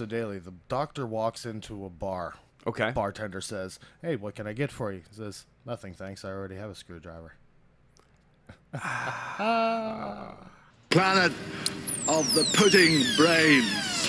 So, Daly, the doctor walks into a bar. Okay. Bartender says, "Hey, what can I get for you?" He says, "Nothing, thanks. I already have a screwdriver." Planet of the pudding brains.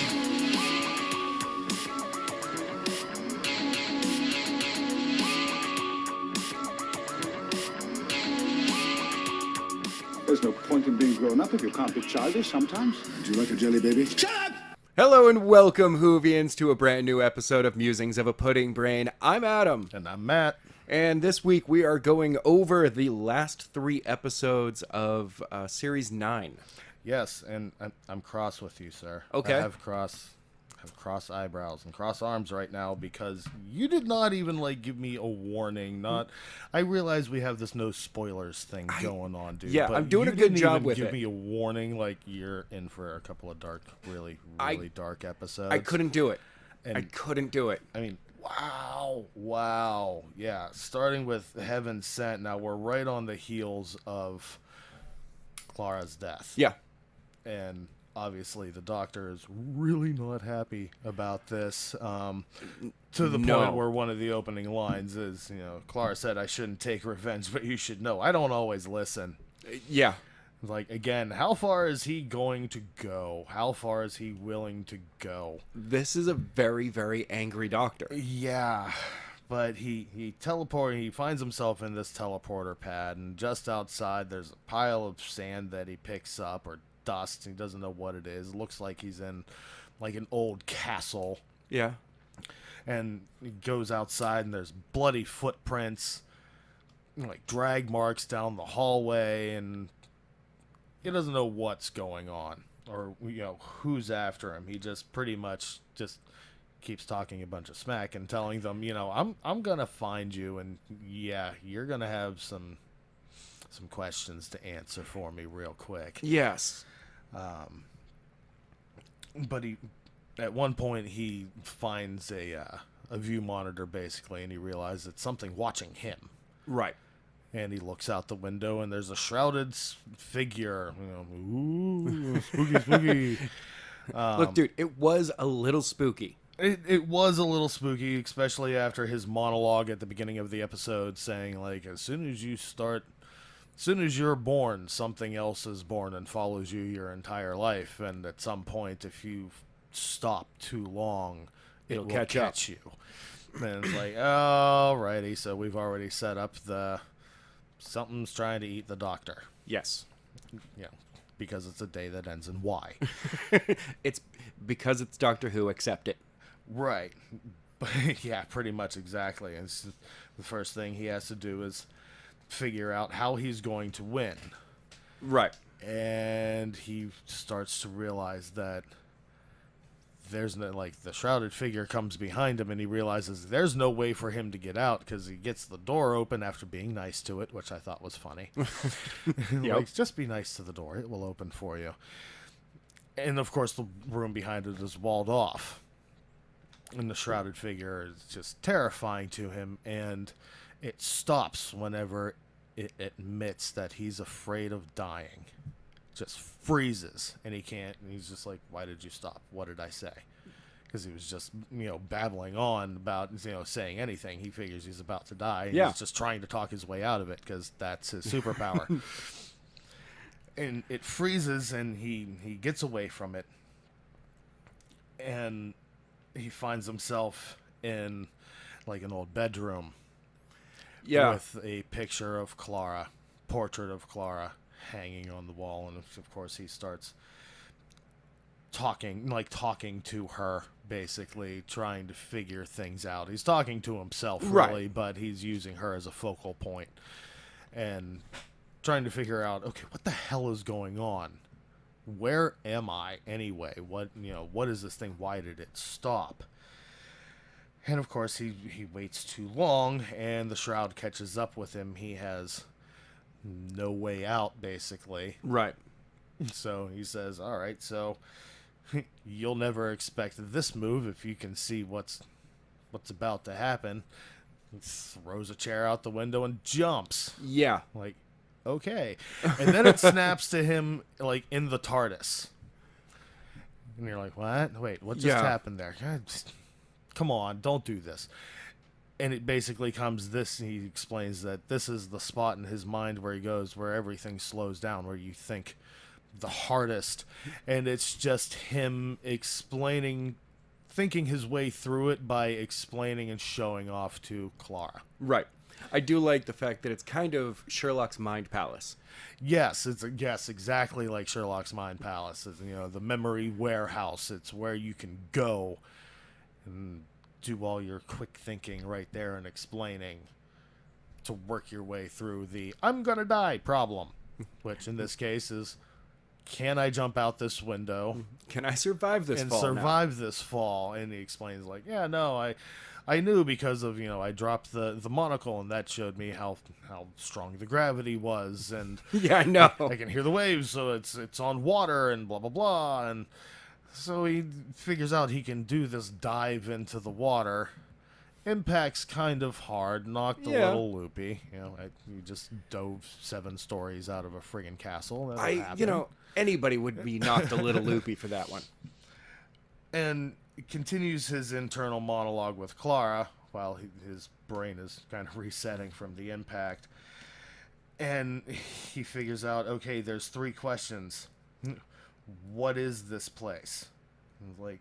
There's no point in being grown up if you can't be childish sometimes. Do you like a jelly baby? Shut up! Hello and welcome, Whovians, to a brand new episode of Musings of a Pudding Brain. I'm Adam. And I'm Matt. And this week we are going over the last 3 episodes of Series 9. Yes, and I'm cross with you, sir. Okay. I have cross eyebrows and cross arms right now because you did not even give me a warning. I realize we have this no spoilers thing going on, dude. Yeah, but I'm doing you a good didn't job even with give it. me a warning. You're in for a couple of dark, really dark episodes. I couldn't do it. And I couldn't do it. I mean, wow. Yeah, starting with Heaven Sent. Now we're right on the heels of Clara's death. Yeah. And obviously the doctor is really not happy about this, to the point where one of the opening lines is, Clara said, "I shouldn't take revenge, but you should know I don't always listen." Yeah. Again, how far is he going to go? How far is he willing to go? This is a very, very angry doctor. Yeah, but he finds himself in this teleporter pad, and just outside there's a pile of sand that he picks up, or dust. He doesn't know what it is. It looks like he's in an old castle. Yeah. And he goes outside and there's bloody footprints, drag marks down the hallway, and he doesn't know what's going on or who's after him. He just pretty much just keeps talking a bunch of smack and telling them, I'm gonna find you, and yeah, you're gonna have some questions to answer for me real quick. Yes. But at one point he finds a view monitor basically, and he realizes it's something watching him. Right. And he looks out the window, and there's a shrouded figure. Ooh, spooky. Look, dude, it was a little spooky. It was a little spooky, especially after his monologue at the beginning of the episode saying, as soon as you're born, something else is born and follows you your entire life. And at some point, if you stop too long, it'll catch you. And it's alrighty, so we've already set up something's trying to eat the doctor. Yes. Yeah, because it's a day that ends in Y. It's because it's Doctor Who, accept it. Right. Yeah, pretty much exactly. And the first thing he has to do is figure out how he's going to win. Right. And he starts to realize that there's no, the shrouded figure comes behind him, and he realizes there's no way for him to get out because he gets the door open after being nice to it, which I thought was funny. Yep. Just be nice to the door. It will open for you. And of course, the room behind it is walled off. And the shrouded figure is just terrifying to him, and it stops whenever it admits that he's afraid of dying. Just freezes, and he can't, and he's just like, "Why did you stop? What did I say?" Because he was just, babbling on about, saying anything. He figures he's about to die, and he's just trying to talk his way out of it, because that's his superpower. And it freezes, and he gets away from it, and he finds himself in, an old bedroom. Yeah. With a picture of Clara, portrait of Clara, hanging on the wall, and of course he starts talking to her, basically trying to figure things out. He's talking to himself, really, right, but he's using her as a focal point and trying to figure out, okay, what the hell is going on? Where am I anyway? What is this thing? Why did it stop? And of course he waits too long, and the shroud catches up with him. He has no way out, basically. Right. So he says, all right, so you'll never expect this move if you can see what's about to happen. He throws a chair out the window and jumps. Yeah. Okay. And then it snaps to him, in the TARDIS. And you're like, what? Wait, what just Yeah. happened there? God, come on, don't do this. And it basically comes this, he explains that this is the spot in his mind where he goes, where everything slows down, where you think the hardest. And it's just him thinking his way through it by explaining and showing off to Clara. Right. I do like the fact that it's kind of Sherlock's mind palace. Yes, yes, exactly like Sherlock's Mind Palace. It's, the memory warehouse. It's where you can go and do all your quick thinking right there and explaining to work your way through the "I'm gonna die" problem, which in this case is, can I jump out this window Can I survive this and fall now? survive this fall? And he explains like, yeah, no, I knew because of, I dropped the monocle, and that showed me how strong the gravity was, and Yeah, I know. I can hear the waves, so it's on water, and blah blah blah. And so he figures out he can do this dive into the water. Impact's kind of hard, knocked a Yeah. little loopy. He just dove 7 stories out of a friggin' castle. That'll happen. Anybody would be knocked a little loopy for that one. And continues his internal monologue with Clara while his brain is kind of resetting from the impact. And he figures out, okay, there's 3 questions. What is this place? And like,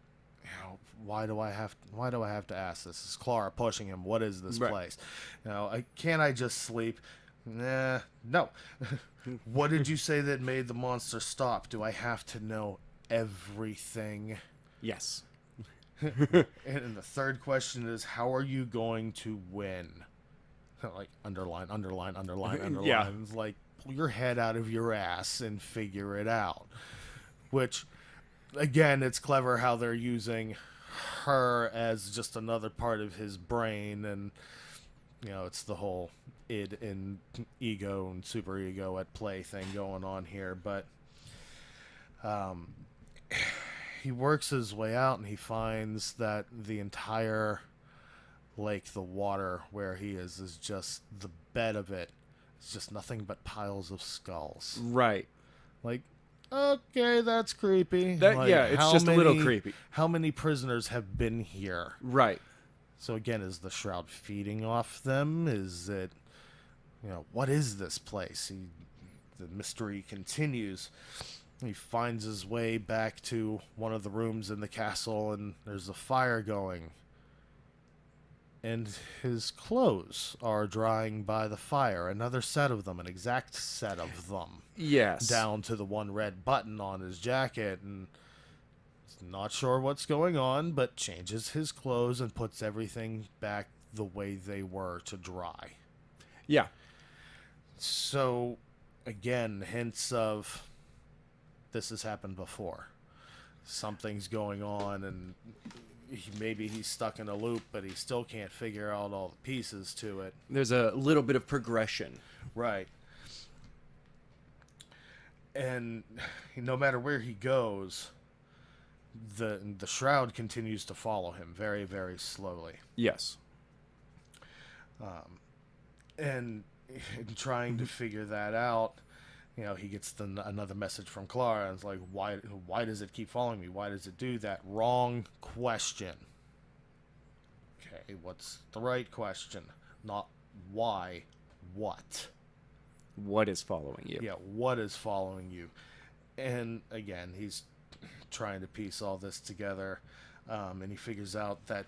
why do I have to ask this? Is Clara pushing him? What is this Right. place? Can't I just sleep? Nah, no. What did you say that made the monster stop? Do I have to know everything? Yes. And the third question is, how are you going to win? Like, underline. Yeah. It's like, pull your head out of your ass and figure it out. Which, again, it's clever how they're using her as just another part of his brain. And, it's the whole id and ego and superego at play thing going on here. But, he works his way out, and he finds that the entire lake, the water where he is just the bed of it. It's just nothing but piles of skulls. Right. Like, okay, that's creepy. It's how just a little creepy. How many prisoners have been here? Right. So again, is the shroud feeding off them? Is it, what is this place? The mystery continues. He finds his way back to one of the rooms in the castle, and there's a fire going. And his clothes are drying by the fire. Another set of them, an exact set of them. Yes. Down to the one red button on his jacket, and he's not sure what's going on, but changes his clothes and puts everything back the way they were to dry. Yeah. So, again, hints of this has happened before. Something's going on, and maybe he's stuck in a loop, but he still can't figure out all the pieces to it. There's a little bit of progression. Right. And no matter where he goes, the shroud continues to follow him very, very slowly. Yes. And in trying to figure that out, he gets another message from Clara, and it's like, why does it keep following me? Why does it do that? Wrong question. Okay, what's the right question? Not why, what? What is following you? Yeah, what is following you? And again, he's trying to piece all this together, and he figures out that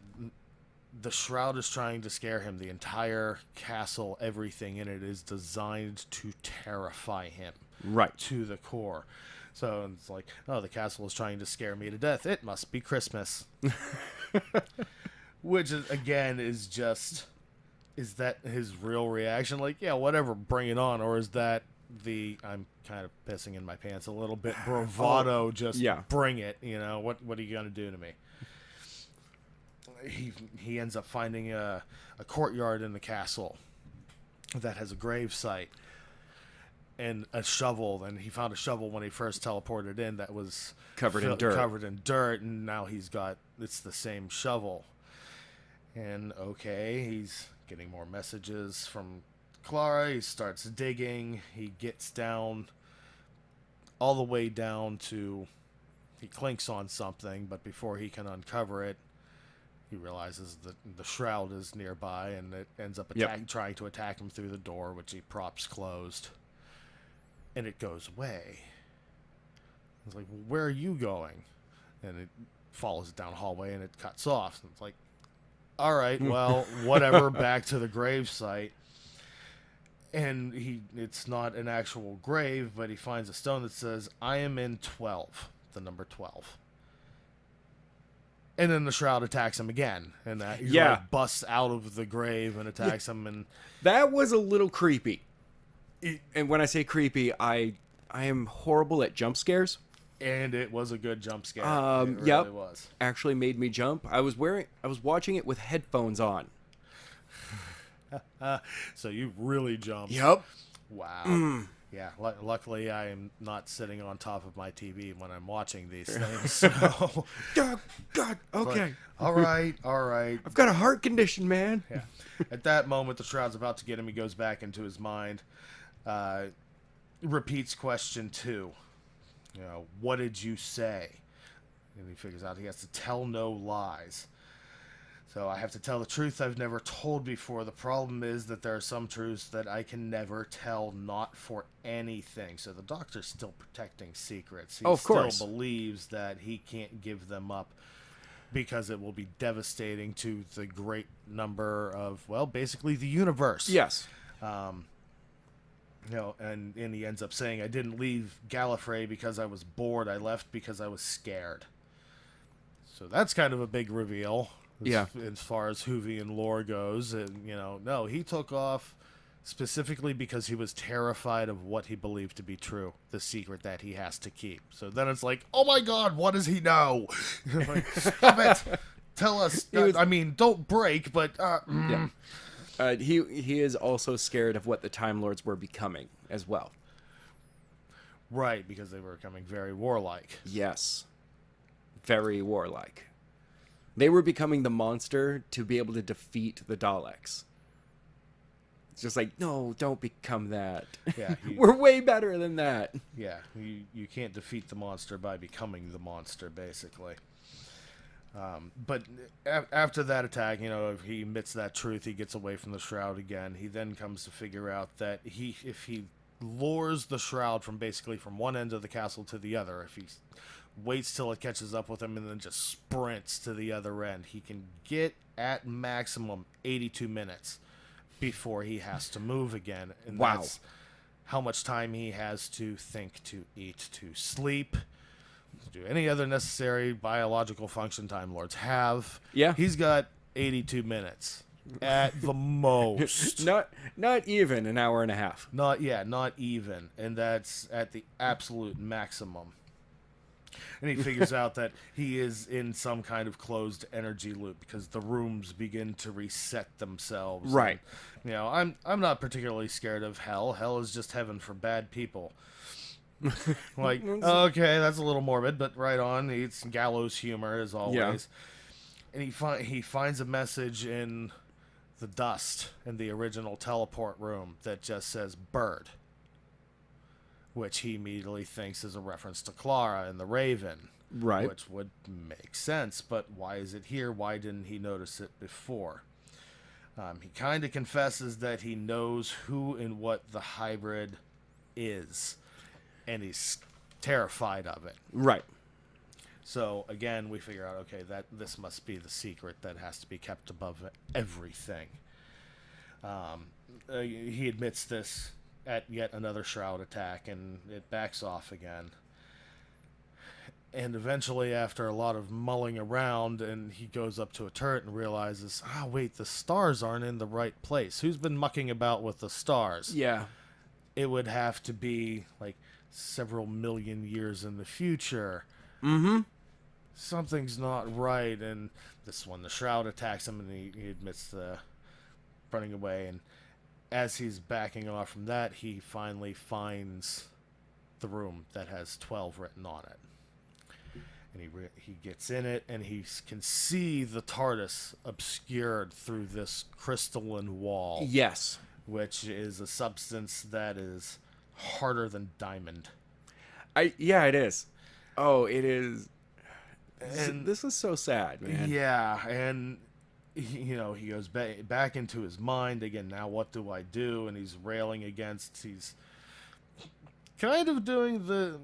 the shroud is trying to scare him. The entire castle, everything in it is designed to terrify him. Right. To the core. So it's like, oh, the castle is trying to scare me to death. It must be Christmas. Which, again, is that his real reaction? Like, yeah, whatever, bring it on. Or is that I'm kind of pissing in my pants a little bit, bravado, bring it, what are you going to do to me? He ends up finding a courtyard in the castle that has a grave site and a shovel. And he found a shovel when he first teleported in that was covered in dirt, and now it's the same shovel. And okay, he's getting more messages from Clara. He starts digging. He gets down all the way down to He clinks on something, but before he can uncover it, he realizes that the shroud is nearby, and it ends up trying to attack him through the door, which he props closed. And it goes away. It's like, well, where are you going? And it follows it down a hallway, and it cuts off. And it's like, all right, well, whatever, back to the grave site. And it's not an actual grave, but he finds a stone that says, I am in 12, the number 12. And then the shroud attacks him again, and that he busts out of the grave and attacks him. And that was a little creepy. And when I say creepy, I am horrible at jump scares. And it was a good jump scare. It really was. Actually made me jump. I was watching it with headphones on. So you really jumped. Yep. Wow. Yeah. Luckily, I am not sitting on top of my TV when I'm watching these things. So. God. Okay. But, all right. I've got a heart condition, man. Yeah. At that moment, the shroud's about to get him. He goes back into his mind. Repeats question 2. What did you say? And he figures out he has to tell no lies. So I have to tell the truth I've never told before. The problem is that there are some truths that I can never tell, not for anything. So the doctor's still protecting secrets. He still believes that he can't give them up because it will be devastating to the great number of, well, basically the universe. Yes. And he ends up saying, I didn't leave Gallifrey because I was bored. I left because I was scared. So that's kind of a big reveal. As far as Whovian lore goes. And, no, he took off specifically because he was terrified of what he believed to be true, the secret that he has to keep. So then it's like, oh my God, what does he know? Like, stop it. Tell us. Don't break, but... He is also scared of what the Time Lords were becoming as well. Right, because they were becoming very warlike. Yes. Very warlike. They were becoming the monster to be able to defeat the Daleks. It's just like, no, don't become that. Yeah, we're way better than that. Yeah, you can't defeat the monster by becoming the monster, basically. But after that attack, if he admits that truth, he gets away from the shroud again. He then comes to figure out that if he lures the shroud from one end of the castle to the other, if he waits till it catches up with him and then just sprints to the other end, he can get at maximum 82 minutes before he has to move again. And that's how much time he has to think, to eat, to sleep, to do any other necessary biological function Time Lords have. Yeah. He's got 82 minutes at the most. Not even an hour and a half. Not even. And that's at the absolute maximum. And he figures out that he is in some kind of closed energy loop because the rooms begin to reset themselves. Right. And, I'm not particularly scared of hell. Hell is just heaven for bad people. Like, okay, that's a little morbid, but right on. It's gallows humor as always. Yeah. And he finds a message in the dust in the original teleport room that just says bird, which he immediately thinks is a reference to Clara and the Raven. Right. Which would make sense, but why is it here? Why didn't he notice it before? He kind of confesses that he knows who and what the hybrid is, and he's terrified of it. Right. So, again, we figure out, okay, that this must be the secret that has to be kept above everything. He admits this at yet another shroud attack, and it backs off again. And eventually, after a lot of mulling around, and he goes up to a turret and realizes, wait, the stars aren't in the right place. Who's been mucking about with the stars? Yeah. It would have to be, like, several million years in the future. Mm-hmm. Something's not right, and this one, the shroud attacks him, and he admits to running away, and as he's backing off from that, he finally finds the room that has 12 written on it. And he gets in it, and he can see the TARDIS obscured through this crystalline wall. Yes. Which is a substance that is harder than diamond. Yeah, it is. Oh, it is. And This is so sad, man. yeah, and he goes back into his mind again. Now what do I do? And he's railing against. He's kind of doing the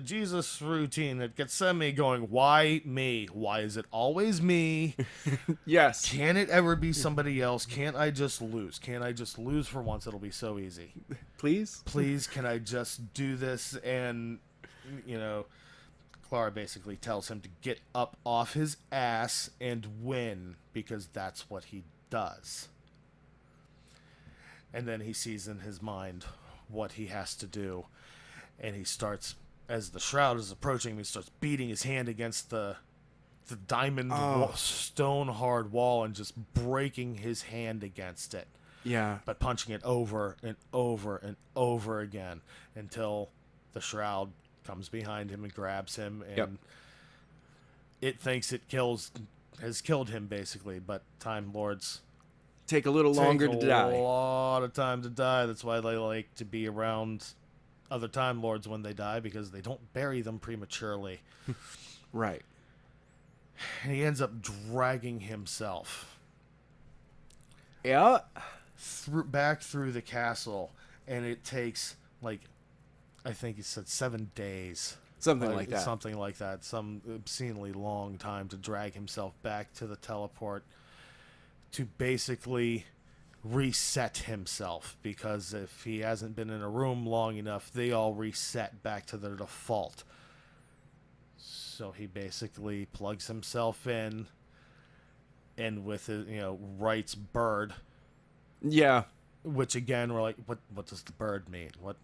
Jesus routine at Gethsemane, going, "Why me? Why is it always me? Yes. Can it ever be somebody else? Can't I just lose? Can't I just lose for once? It'll be so easy. Please? Please, can I just do this?" And Clara basically tells him to get up off his ass and win, because that's what he does. And then he sees in his mind what he has to do, and he starts, as the shroud is approaching him, he starts beating his hand against the diamond stone hard wall and just breaking his hand against it, Yeah. but punching it over and over and over again until the shroud comes behind him and grabs him, and Yep. it thinks it has killed him basically. But Time Lords Take a little longer to take a die. lot of time to die. That's why they like to be around other Time Lords when they die, because they don't bury them prematurely. Right. And he ends up dragging himself Yeah. back through the castle, and it takes, like, I think he said 7 days. Something like that. Something like that. Some obscenely long time to drag himself back to the teleport to basically reset himself, because if he hasn't been in a room long enough, they all reset back to their default. So he basically plugs himself in, and with his, writes bird, Yeah. which again, we're like, what does the bird mean? What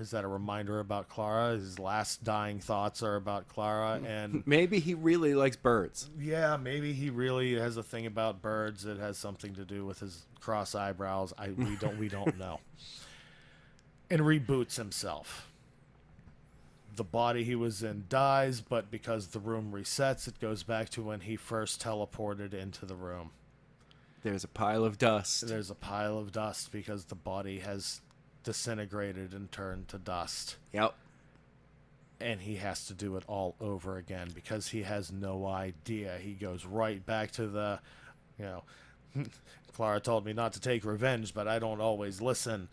is that a reminder about Clara? His last dying thoughts are about Clara, and Maybe he really likes birds. yeah, maybe he really has a thing about birds. It has something to do with his cross eyebrows. We don't know. And reboots himself. The body he was in dies, but because the room resets, it goes back to when he first teleported into the room. There's a pile of dust. There's a pile of dust because the body has disintegrated and turned to dust. Yep. And he has to do it all over again because he has no idea. He goes right back to the, Clara told me not to take revenge, but I don't always listen.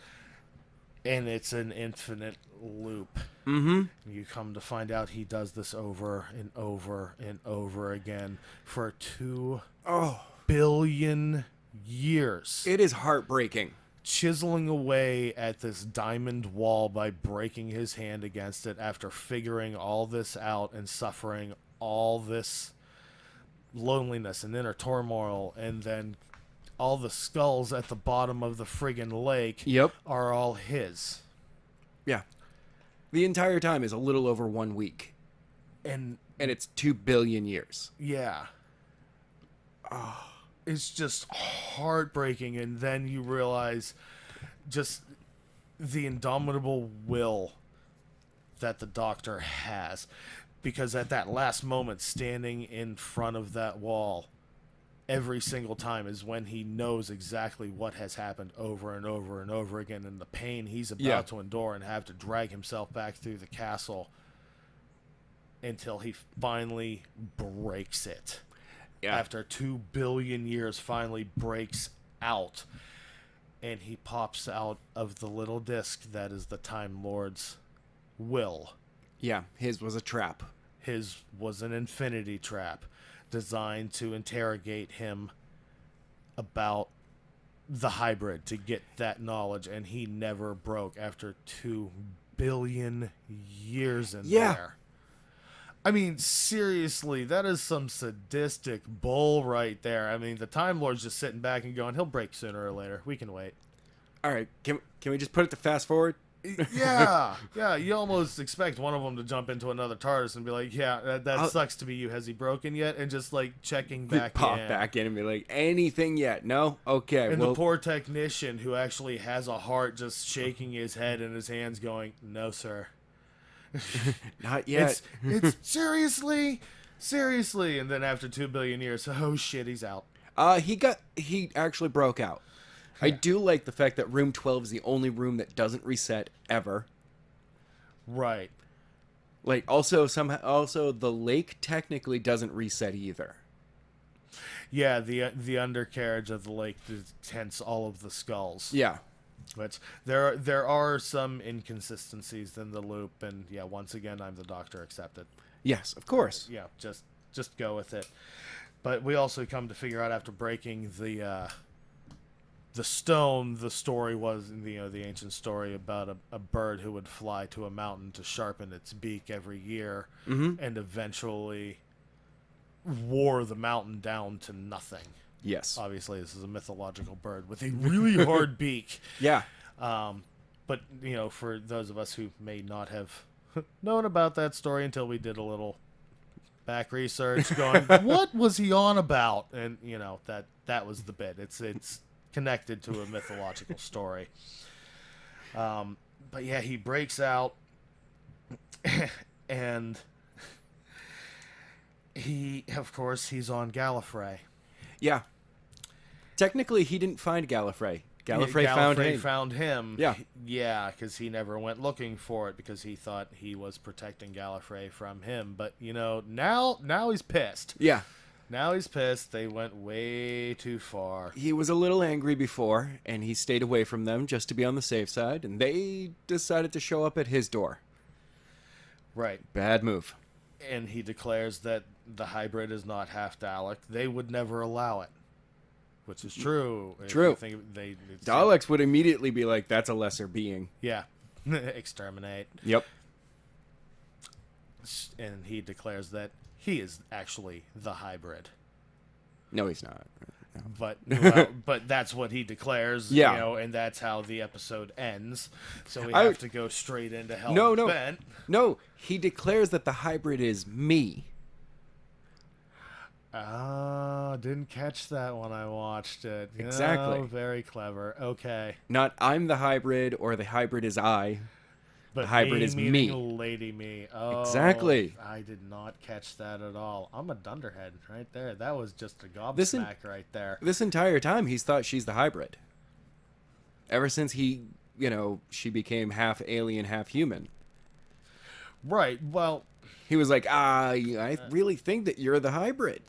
And it's an infinite loop. Mm-hmm. You come to find out he does this over and over and over again for 2 billion years. It is heartbreaking. Chiseling away at this diamond wall by breaking his hand against it after figuring all this out and suffering all this loneliness and inner turmoil, and then all the skulls at the bottom of the friggin' lake Yep. are all his. Yeah. The entire time is a little over 1 week. And it's 2 billion years. yeah. It's just heartbreaking, and then you realize just the indomitable will that the Doctor has, because at that last moment, standing in front of that wall every single time is when he knows exactly what has happened over and over and over again, and the pain he's about to endure and have to drag himself back through the castle until he finally breaks it. Yeah. After 2 billion years, finally breaks out, and he pops out of the little disc that is the Time Lord's will. Yeah, his was a trap. His was an infinity trap designed to interrogate him about the hybrid, to get that knowledge, and he never broke after 2 billion years in there. I mean, seriously, that is some sadistic bull right there. I mean, the Time Lord's just sitting back and going, he'll break sooner or later. We can wait. All right, can we just put it to fast forward? Yeah, you almost expect one of them to jump into another TARDIS and be like, yeah, that sucks to be you. Has he broken yet? And just, like, checking back Pop in. back in and be like, anything yet? No? Okay, And well, the poor technician who actually has a heart just shaking his head and his hands going, no, sir. not yet. It's seriously. And then after 2 billion years, oh shit, he's out. He actually broke out. I do like the fact that room 12 is the only room that doesn't reset ever. Right. Like, also the lake technically doesn't reset either. Yeah, the undercarriage of the lake hence all of the skulls. Yeah. But there are some inconsistencies in the loop, and yeah, once again, I'm the Doctor. Accept it. Yes, of course. Yeah, just go with it. But we also come to figure out after breaking the stone, the story was the ancient story about a bird who would fly to a mountain to sharpen its beak every year, and eventually wore the mountain down to nothing. Yes. Obviously, this is a mythological bird with a really hard beak. Yeah. But, for those of us who may not have known about that story until we did a little back research going, what was he on about? And, that was the bit. It's connected to a mythological story. But, yeah, he breaks out and he's on Gallifrey. Yeah. Technically, he didn't find Gallifrey. Gallifrey found him. Yeah. Yeah, because he never went looking for it because he thought he was protecting Gallifrey from him. But, now he's pissed. Yeah. Now he's pissed. They went way too far. He was a little angry before, and he stayed away from them just to be on the safe side, and they decided to show up at his door. Right. Bad move. And he declares that the hybrid is not half Dalek. They would never allow it. Which is true. True. It's Daleks would immediately be like, that's a lesser being. Yeah. Exterminate. Yep. And he declares that he is actually the hybrid. No, he's not. No. But that's what he declares, Yeah. And that's how the episode ends. So we have to go straight into Hell Bent. No, he declares that the hybrid is me. Didn't catch that when I watched it. Exactly. Very clever. Okay. Not I'm the hybrid or the hybrid is I. But the hybrid is me. Lady Me. Oh, Exactly. I did not catch that at all. I'm a dunderhead right there. That was just a gobsmack right there. This entire time, he's thought she's the hybrid. Ever since she became half alien, half human. Right. Well, he was like, I really think that you're the hybrid.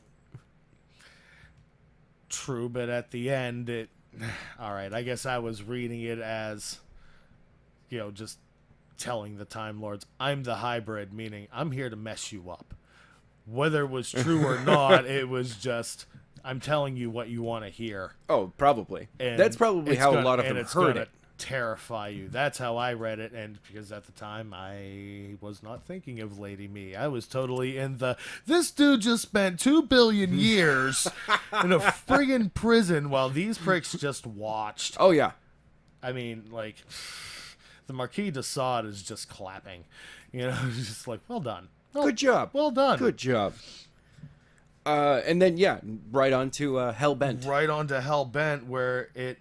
True, but at the end, all right, I guess I was reading it as, just telling the Time Lords, I'm the hybrid, meaning I'm here to mess you up. Whether it was true or not, it was just, I'm telling you what you want to hear. Oh, probably. And that's probably how a lot of them heard it. Terrify you. That's how I read it, and because at the time I was not thinking of Lady Me. I was totally in this dude just spent 2 billion years in a friggin' prison while these pricks just watched. Oh, yeah. I mean, like, the Marquis de Sade is just clapping. Just like, well done. Good job. Well done. Good job. And then, right on to Hell Bent. Right on to Hell Bent, where it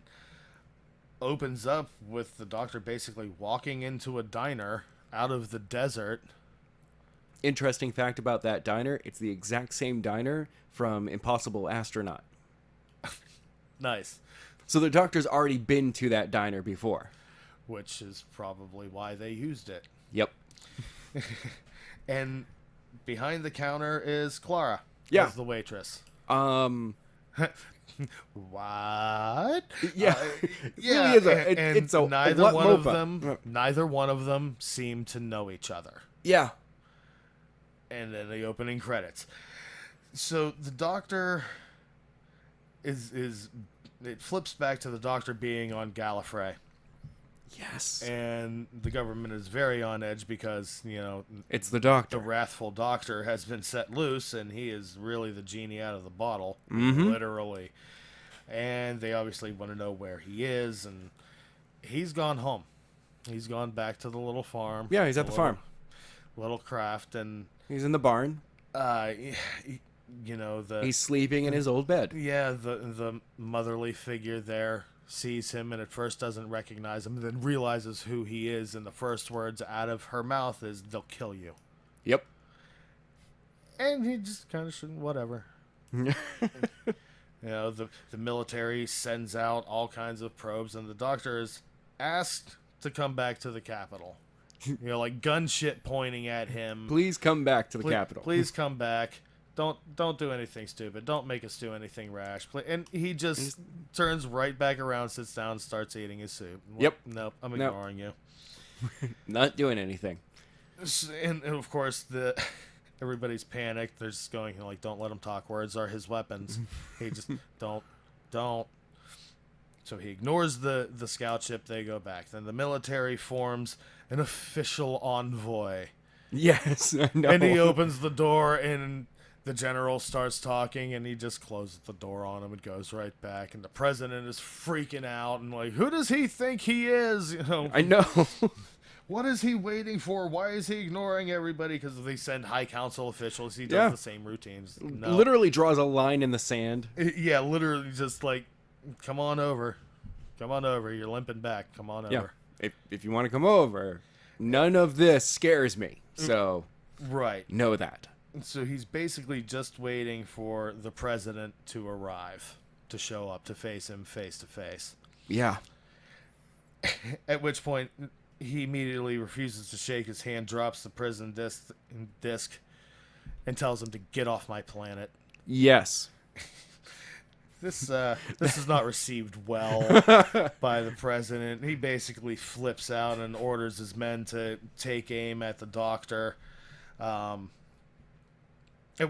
opens up with the Doctor basically walking into a diner out of the desert. Interesting fact about that diner, it's the exact same diner from Impossible Astronaut. Nice. So the Doctor's already been to that diner before. Which is probably why they used it. Yep. And behind the counter is Clara. Yeah. As the waitress. What? Yeah. Yeah. Really it's a neither what one mopa. neither one of them seem to know each other. Yeah. And then the opening credits. So the Doctor is it flips back to the Doctor being on Gallifrey. Yes. And the government is very on edge because, it's the Doctor. The wrathful Doctor has been set loose, and he is really the genie out of the bottle, literally. And they obviously want to know where he is, and he's gone home. He's gone back to the little farm. Yeah, he's at the farm. Little craft, and he's in the barn. He's sleeping in his old bed. Yeah, the motherly figure there sees him and at first doesn't recognize him, and then realizes who he is, and the first words out of her mouth is, "They'll kill you." Yep. And he just kind of shouldn't, whatever. The military sends out all kinds of probes, and the Doctor is asked to come back to the capital. You know, like gun shit pointing at him. Please come back to the Capitol. Please come back. Don't do anything stupid. Don't make us do anything rash. And he just turns right back around, sits down, and starts eating his soup. Yep. Nope. I'm ignoring you. Not doing anything. And of course, everybody's panicked. They're just going like, "Don't let him talk. Words are his weapons." He just don't. So he ignores the scout ship. They go back. Then the military forms an official envoy. Yes, I know. And he opens the door, and the general starts talking, and he just closes the door on him and goes right back. And the president is freaking out and like, who does he think he is? You know, I know. what is he waiting for? Why is he ignoring everybody? Because they send high council officials. He does the same routines. No. Literally draws a line in the sand. Yeah, literally just like, come on over. Come on over. You're limping back. Come on over. Yeah. If you want to come over, none of this scares me. So, right. know that. So he's basically just waiting for the president to arrive, to show up, to face him face to face. Yeah. At which point, he immediately refuses to shake his hand, drops the prison disc, and tells him to get off my planet. Yes. This is not received well by the president. He basically flips out and orders his men to take aim at the doctor. At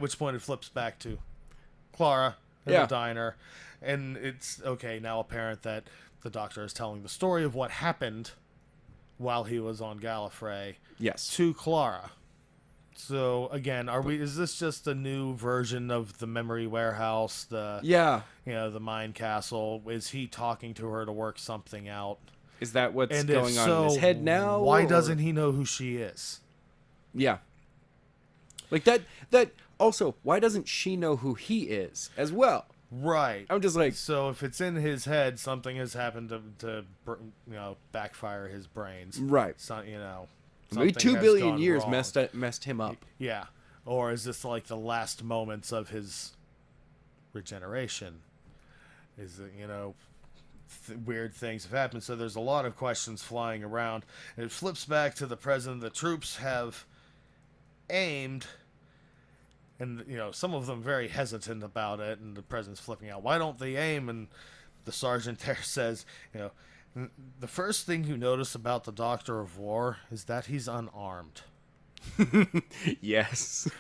which point it flips back to Clara in the diner. And it's now apparent that the doctor is telling the story of what happened while he was on Gallifrey to Clara. So again, is this just a new version of the memory warehouse? The mind castle? Is he talking to her to work something out? Is that what's going on in his head now? Why doesn't he know who she is? Yeah. Like that also, why doesn't she know who he is as well? Right. I'm just like, so if it's in his head, something has happened to backfire his brains. Right. So, maybe 2 billion years wrong. messed him up. Yeah. Or is this like the last moments of his regeneration? Is it, weird things have happened. So there's a lot of questions flying around. And it flips back to the president. The troops have aimed, and some of them very hesitant about it, and the president's flipping out. Why don't they aim? And the sergeant there says, the first thing you notice about the Doctor of War is that he's unarmed. Yes.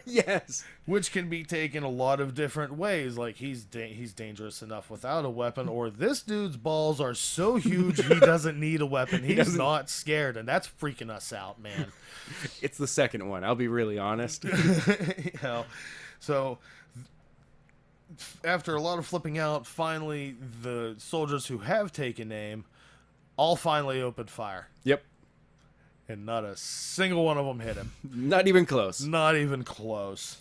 Yes. Which can be taken a lot of different ways. Like he's dangerous enough without a weapon, or this dude's balls are so huge he doesn't need a weapon. He's not scared, and that's freaking us out, man. It's the second one. I'll be really honest. So after a lot of flipping out, finally the soldiers who have taken aim all finally opened fire. Yep. And not a single one of them hit him. Not even close. Not even close.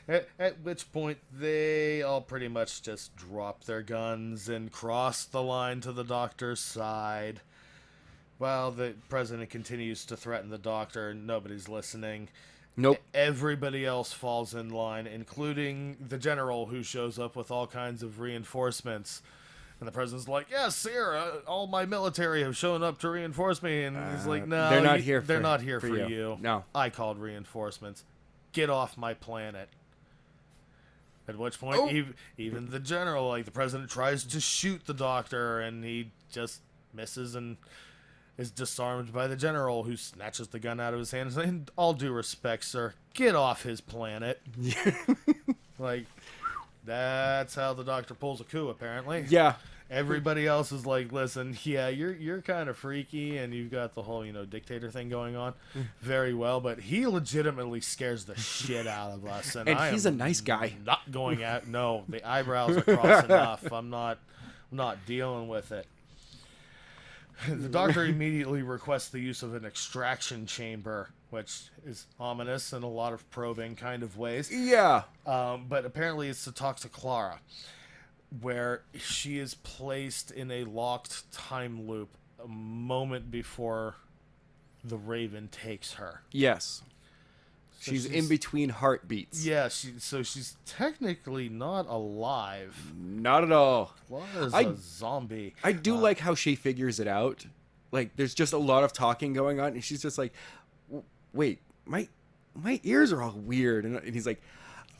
At which point, they all pretty much just drop their guns and cross the line to the doctor's side. While the president continues to threaten the doctor, and nobody's listening. Nope. Everybody else falls in line, including the general, who shows up with all kinds of reinforcements. And the president's like, yes, sir, all my military have shown up to reinforce me. And he's like, no, they're not here they're not here for you. No. I called reinforcements. Get off my planet. At which point, even the general, like the president, tries to shoot the doctor, and he just misses and is disarmed by the general, who snatches the gun out of his hand and says, all due respect, sir, get off his planet. Like, that's how the doctor pulls a coup, apparently. Yeah. Everybody else is like, listen, yeah, you're kind of freaky, and you've got the whole, dictator thing going on very well, but he legitimately scares the shit out of us. And he's a nice guy. Not going at, no, the eyebrows are crossed enough. I'm not dealing with it. The doctor immediately requests the use of an extraction chamber, which is ominous in a lot of probing kind of ways. Yeah. But apparently it's to talk to Clara, where she is placed in a locked time loop a moment before the Raven takes her. Yes. So she's in between heartbeats. Yeah, so she's technically not alive. Not at all. Clara's a zombie. I do like how she figures it out. Like, there's just a lot of talking going on, and she's just like, wait, my ears are all weird. And he's like,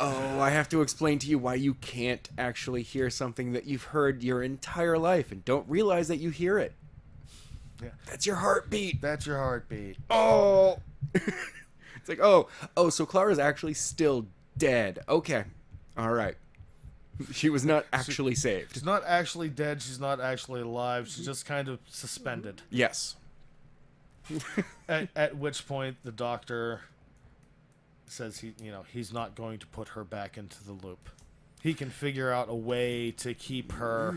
oh, I have to explain to you why you can't actually hear something that you've heard your entire life and don't realize that you hear it. Yeah. That's your heartbeat. That's your heartbeat. Oh. It's like, oh, so Clara's actually still dead. Okay. All right. She was not actually saved. She's not actually dead. She's not actually alive. She's just kind of suspended. Yes. At which point the doctor says he's not going to put her back into the loop. He can figure out a way to keep her,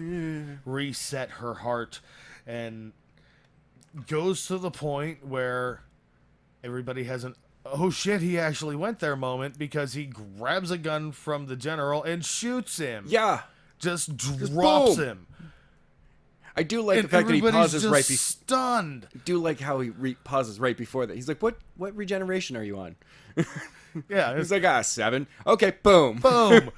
reset her heart, and goes to the point where everybody has an oh shit, he actually went there moment, because he grabs a gun from the general and shoots him. Yeah. Just drops boom. him. I do like And the fact that he pauses right before. stunned. I do like how he pauses right before that. He's like, "What regeneration are you on?" Yeah, He's like, 7. Okay, boom, boom.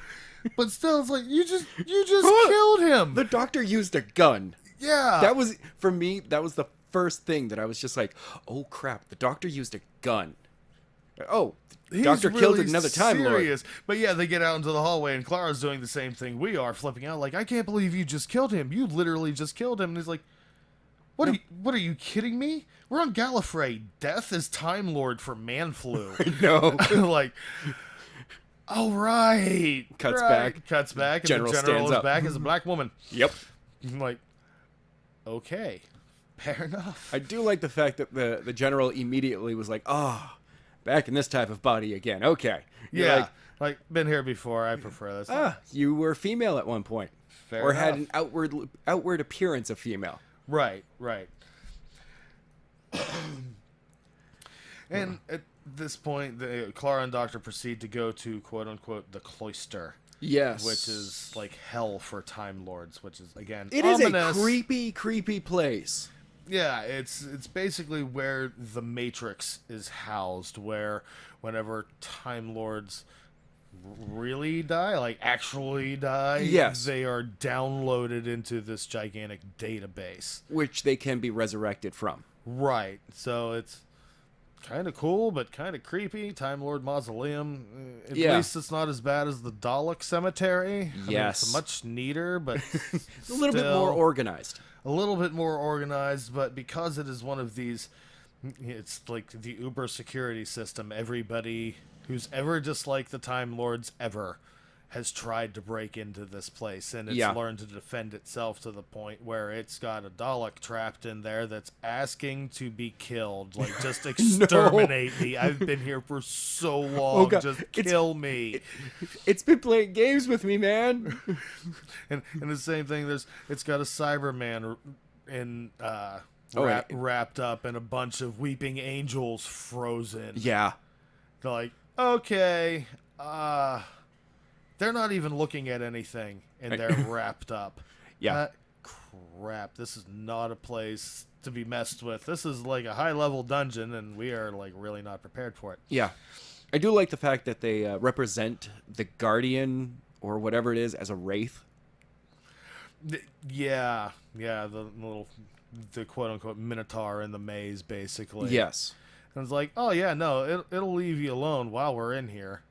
But still, it's like you just killed him. The doctor used a gun. Yeah, That was, for me, that was the first thing that I was just like, "Oh crap!" The doctor used a gun. Oh, the doctor killed another Time Lord. But yeah, they get out into the hallway, and Clara's doing the same thing we are, flipping out like, "I can't believe you just killed him. You literally just killed him." And he's like, "What? Are you kidding me? We're on Gallifrey. Death is Time Lord for man flu." No. Like, all right. Cuts right. back. Cuts back. And General the general stands is up. back as a black woman. Yep. I'm like, okay, fair enough. I do like the fact that the general immediately was like, "Oh, back in this type of body again." Okay. You're Yeah, like been here before. I prefer this. You were female at one point, Fair or had enough. an outward appearance of female. Right. And at this point, Clara and Doctor proceed to go to quote unquote the cloister. Yes. Which is like hell for Time Lords, which is again It is a ominous. creepy place. Yeah, it's basically where the Matrix is housed, where whenever Time Lords really die, like actually die, Yes. they are downloaded into this gigantic database. Which they can be resurrected from. Right. So it's kind of cool, but kind of creepy. Time Lord Mausoleum. At Yeah. least it's not as bad as the Dalek Cemetery. I mean, Yes. it's much neater, but A little bit more organized. a little bit more organized, but because it is one of these, it's like the Uber security system. Everybody who's ever disliked the Time Lords ever has tried to break into this place, and it's learned to defend itself to the point where it's got a Dalek trapped in there that's asking to be killed. Like, just exterminate me. I've been here for so long. God. Just kill me. It's been playing games with me, man. And the same thing, it's got a Cyberman in wrapped up in a bunch of weeping angels frozen. Yeah. They're like, okay, they're not even looking at anything, and they're wrapped up. Yeah. Crap, this is not a place to be messed with. This is like a high-level dungeon, and we are like really not prepared for it. Yeah. I do like the fact that they represent the Guardian or whatever it is as a wraith. Yeah, the quote-unquote Minotaur in the maze, basically. Yes. And it's like, oh yeah, no, it'll leave you alone while we're in here.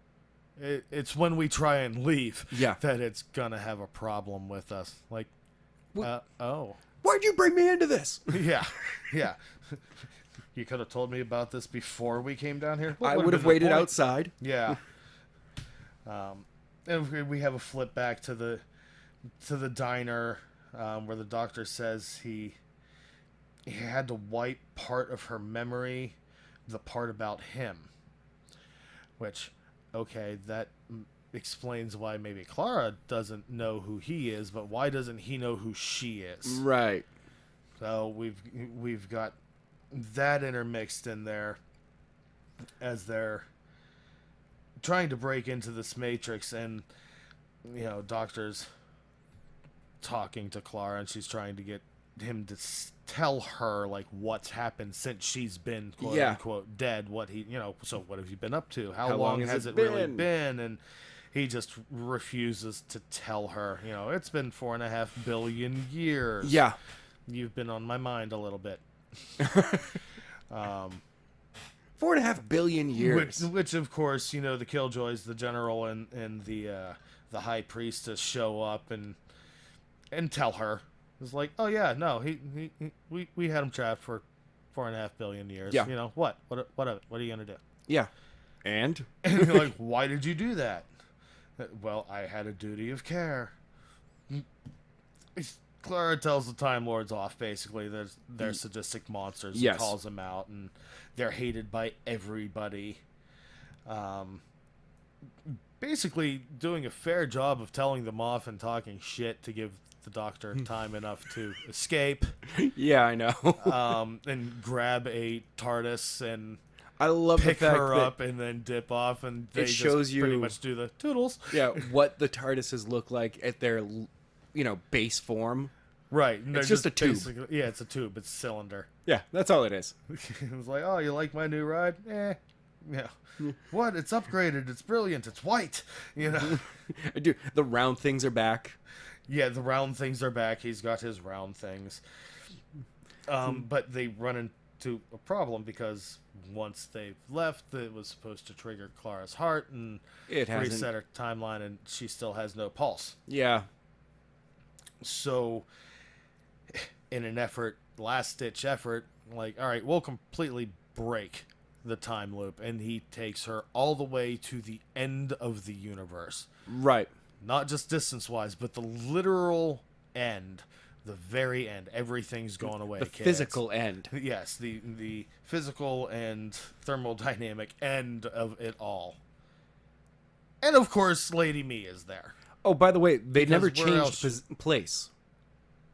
It's when we try and leave that it's gonna have a problem with us. Like, oh. Why'd you bring me into this? Yeah. You could have told me about this before we came down here. What I would've would have been the waited point? outside. Yeah. And we have a flip back to the diner where the doctor says he had to wipe part of her memory, the part about him. Which, okay, that explains why maybe Clara doesn't know who he is, but why doesn't he know who she is? Right. So we've got that intermixed in there as they're trying to break into this matrix, and Doctor's talking to Clara, and she's trying to get him to tell her like what's happened since she's been quote unquote dead. What he so what have you been up to? How long has it really been? And he just refuses to tell her. It's been 4.5 billion years. Yeah. You've been on my mind a little bit. 4.5 billion years. Which of course, the Killjoys, the general and the high priestess show up and tell her. It's like, oh yeah, no, we had him trapped for 4.5 billion years. Yeah. What are you gonna do? Yeah. And And you're like, why did you do that? Well, I had a duty of care. Clara tells the Time Lords off, basically. They're sadistic monsters. Yes. And calls them out, and they're hated by everybody. Basically doing a fair job of telling them off and talking shit to give the Doctor time enough to escape. yeah, I know. And grab a TARDIS and I love pick the fact her that up and then dip off, and they shows just pretty you- much do the toodles. yeah, what the TARDISes look like at their base form. Right. And It's they're just a tube. Yeah, it's a tube. It's a cylinder. Yeah, that's all it is. It's like, oh, you like my new ride? Yeah. What? It's upgraded. It's brilliant. It's white. Dude, the round things are back. Yeah, the round things are back. He's got his round things. But they run into a problem because once they've left, it was supposed to trigger Clara's heart and It hasn't. reset her timeline, and she still has no pulse. Yeah. So, in an effort, last-ditch effort, like, all right, we'll completely break the time loop, and he takes her all the way to the end of the universe. Right. Not just distance-wise, but the literal end, the very end. Everything's gone away. The kids. physical end. Yes, the physical and thermodynamic end of it all. And of course, Lady Me is there. Oh, by the way, they never Because where changed else- place.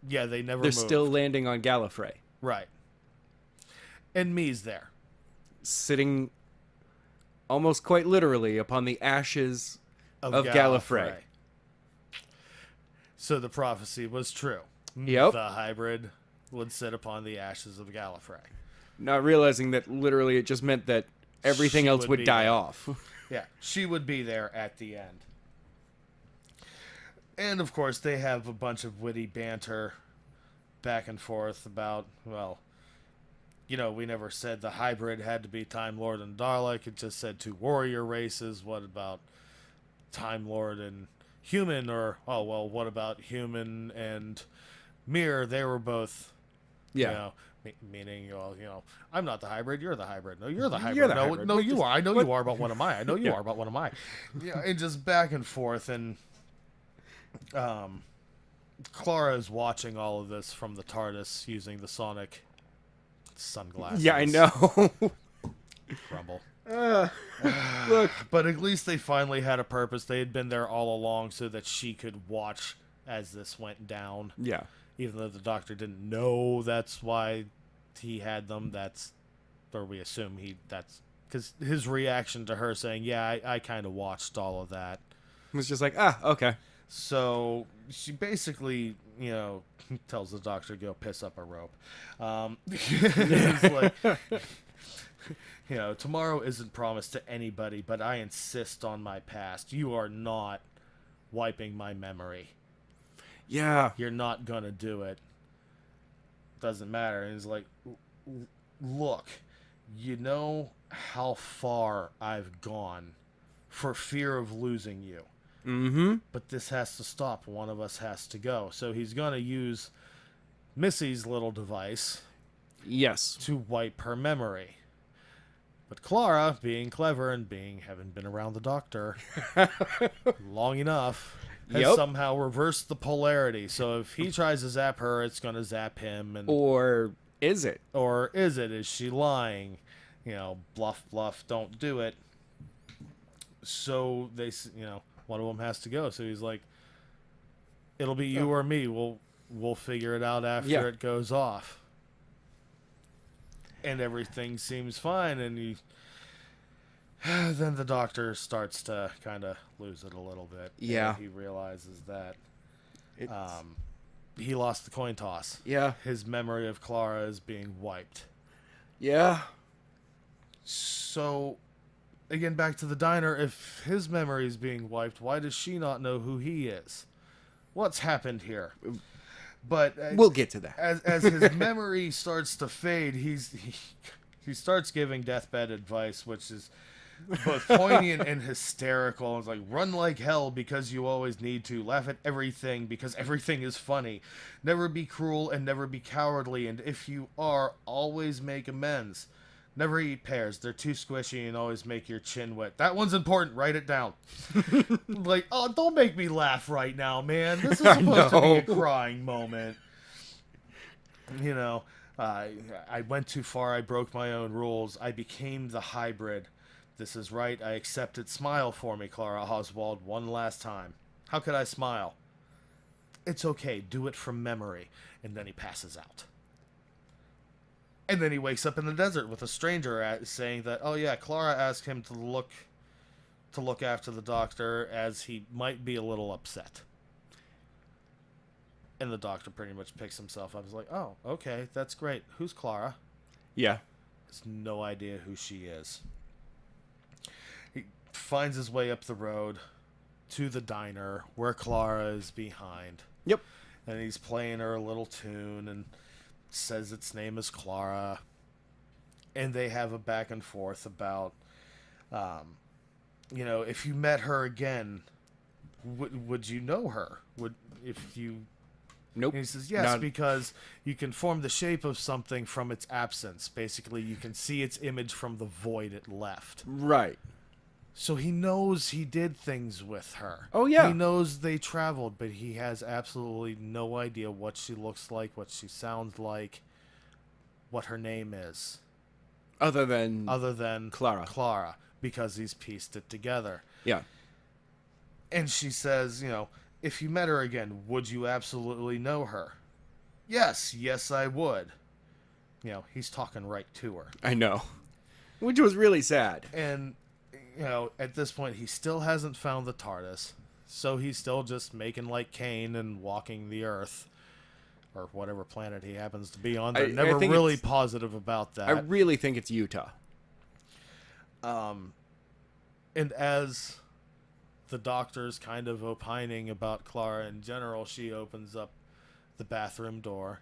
Yeah, they never They're moved. still landing on Gallifrey, Right. And Me's there. sitting almost quite literally upon the ashes of Gallifrey. So the prophecy was true. Yep. The hybrid would sit upon the ashes of Gallifrey. Not realizing that literally it just meant that everything She else would would be die there. off. Yeah, she would be there at the end. And of course, they have a bunch of witty banter back and forth about, well, we never said the hybrid had to be Time Lord and Dalek. It just said two warrior races. What about Time Lord and human? Or, oh, well, what about human and Mir? They were both, Yeah. meaning, I'm not the hybrid. You're the hybrid. No, you're the hybrid. You're the no, hybrid. no, What you does- are. I know what- you are, but what am I? I know you Yeah. are, but what am I? And just back and forth. And Clara is watching all of this from the TARDIS using the sonic sunglasses. Yeah, I know. Grumble. Look. But at least they finally had a purpose. They had been there all along so that she could watch as this went down. Yeah. Even though the Doctor didn't know that's why he had them. Or we assume that's because his reaction to her saying, yeah, I kind of watched all of that. It was just like, okay. So she basically, tells the Doctor to go piss up a rope. It's like, tomorrow isn't promised to anybody, but I insist on my past. You are not wiping my memory. Yeah. You're not gonna do it. Doesn't matter. And he's like, look, you know how far I've gone for fear of losing you. Mm-hmm. But this has to stop. One of us has to go. So he's gonna use Missy's little device Yes. to wipe her memory. But Clara, being clever and having been around the Doctor long enough, has Yep. somehow reversed the polarity. So if he tries to zap her, it's going to zap him. And Or is it? or is it? Is she lying? Bluff, bluff, don't do it. So they, one of them has to go. So he's like, it'll be you or me. We'll figure it out after Yeah. it goes off. And everything seems fine, and then the Doctor starts to kind of lose it a little bit. Yeah. And he realizes that It's- he lost the coin toss. yeah. His memory of Clara is being wiped. Yeah. So, again, back to the diner. If his memory is being wiped, why does she not know who he is? What's happened here? But We'll get to that. as his memory starts to fade, he starts giving deathbed advice, which is both poignant and hysterical. It's like, run like hell because you always need to. Laugh at everything because everything is funny. Never be cruel and never be cowardly. And if you are, always make amends. Never eat pears. They're too squishy and always make your chin wet. That one's important. Write it down. Like, oh, don't make me laugh right now, man. This is supposed to be a crying moment. You know, I went too far. I broke my own rules. I became the hybrid. This is right. I accept it. Smile for me, Clara Oswald, one last time. How could I smile? It's okay. Do it from memory. And then he passes out. And then he wakes up in the desert with a stranger saying that, oh yeah, Clara asked him to look after the doctor as he might be a little upset. And the doctor pretty much picks himself up. He's like, oh, okay, that's great. Who's Clara? Yeah. Has no idea who she is. He finds his way up the road to the diner where Clara is behind. Yep. And he's playing her a little tune and says its name is Clara. And they have a back and forth about, if you met her again, would you know her? Nope. And he says, yes, because you can form the shape of something from its absence. Basically, you can see its image from the void it left. Right. So he knows he did things with her. Oh, yeah. He knows they traveled, but he has absolutely no idea what she looks like, what she sounds like, what her name is. Other than Clara, because he's pieced it together. Yeah. And she says, if you met her again, would you absolutely know her? Yes, I would. He's talking right to her. I know. Which was really sad. And, at this point, he still hasn't found the TARDIS. So he's still just making like Cain and walking the Earth. Or whatever planet he happens to be on. They're never really positive about that. I really think it's Utah. And as the doctor's kind of opining about Clara in general, she opens up the bathroom door.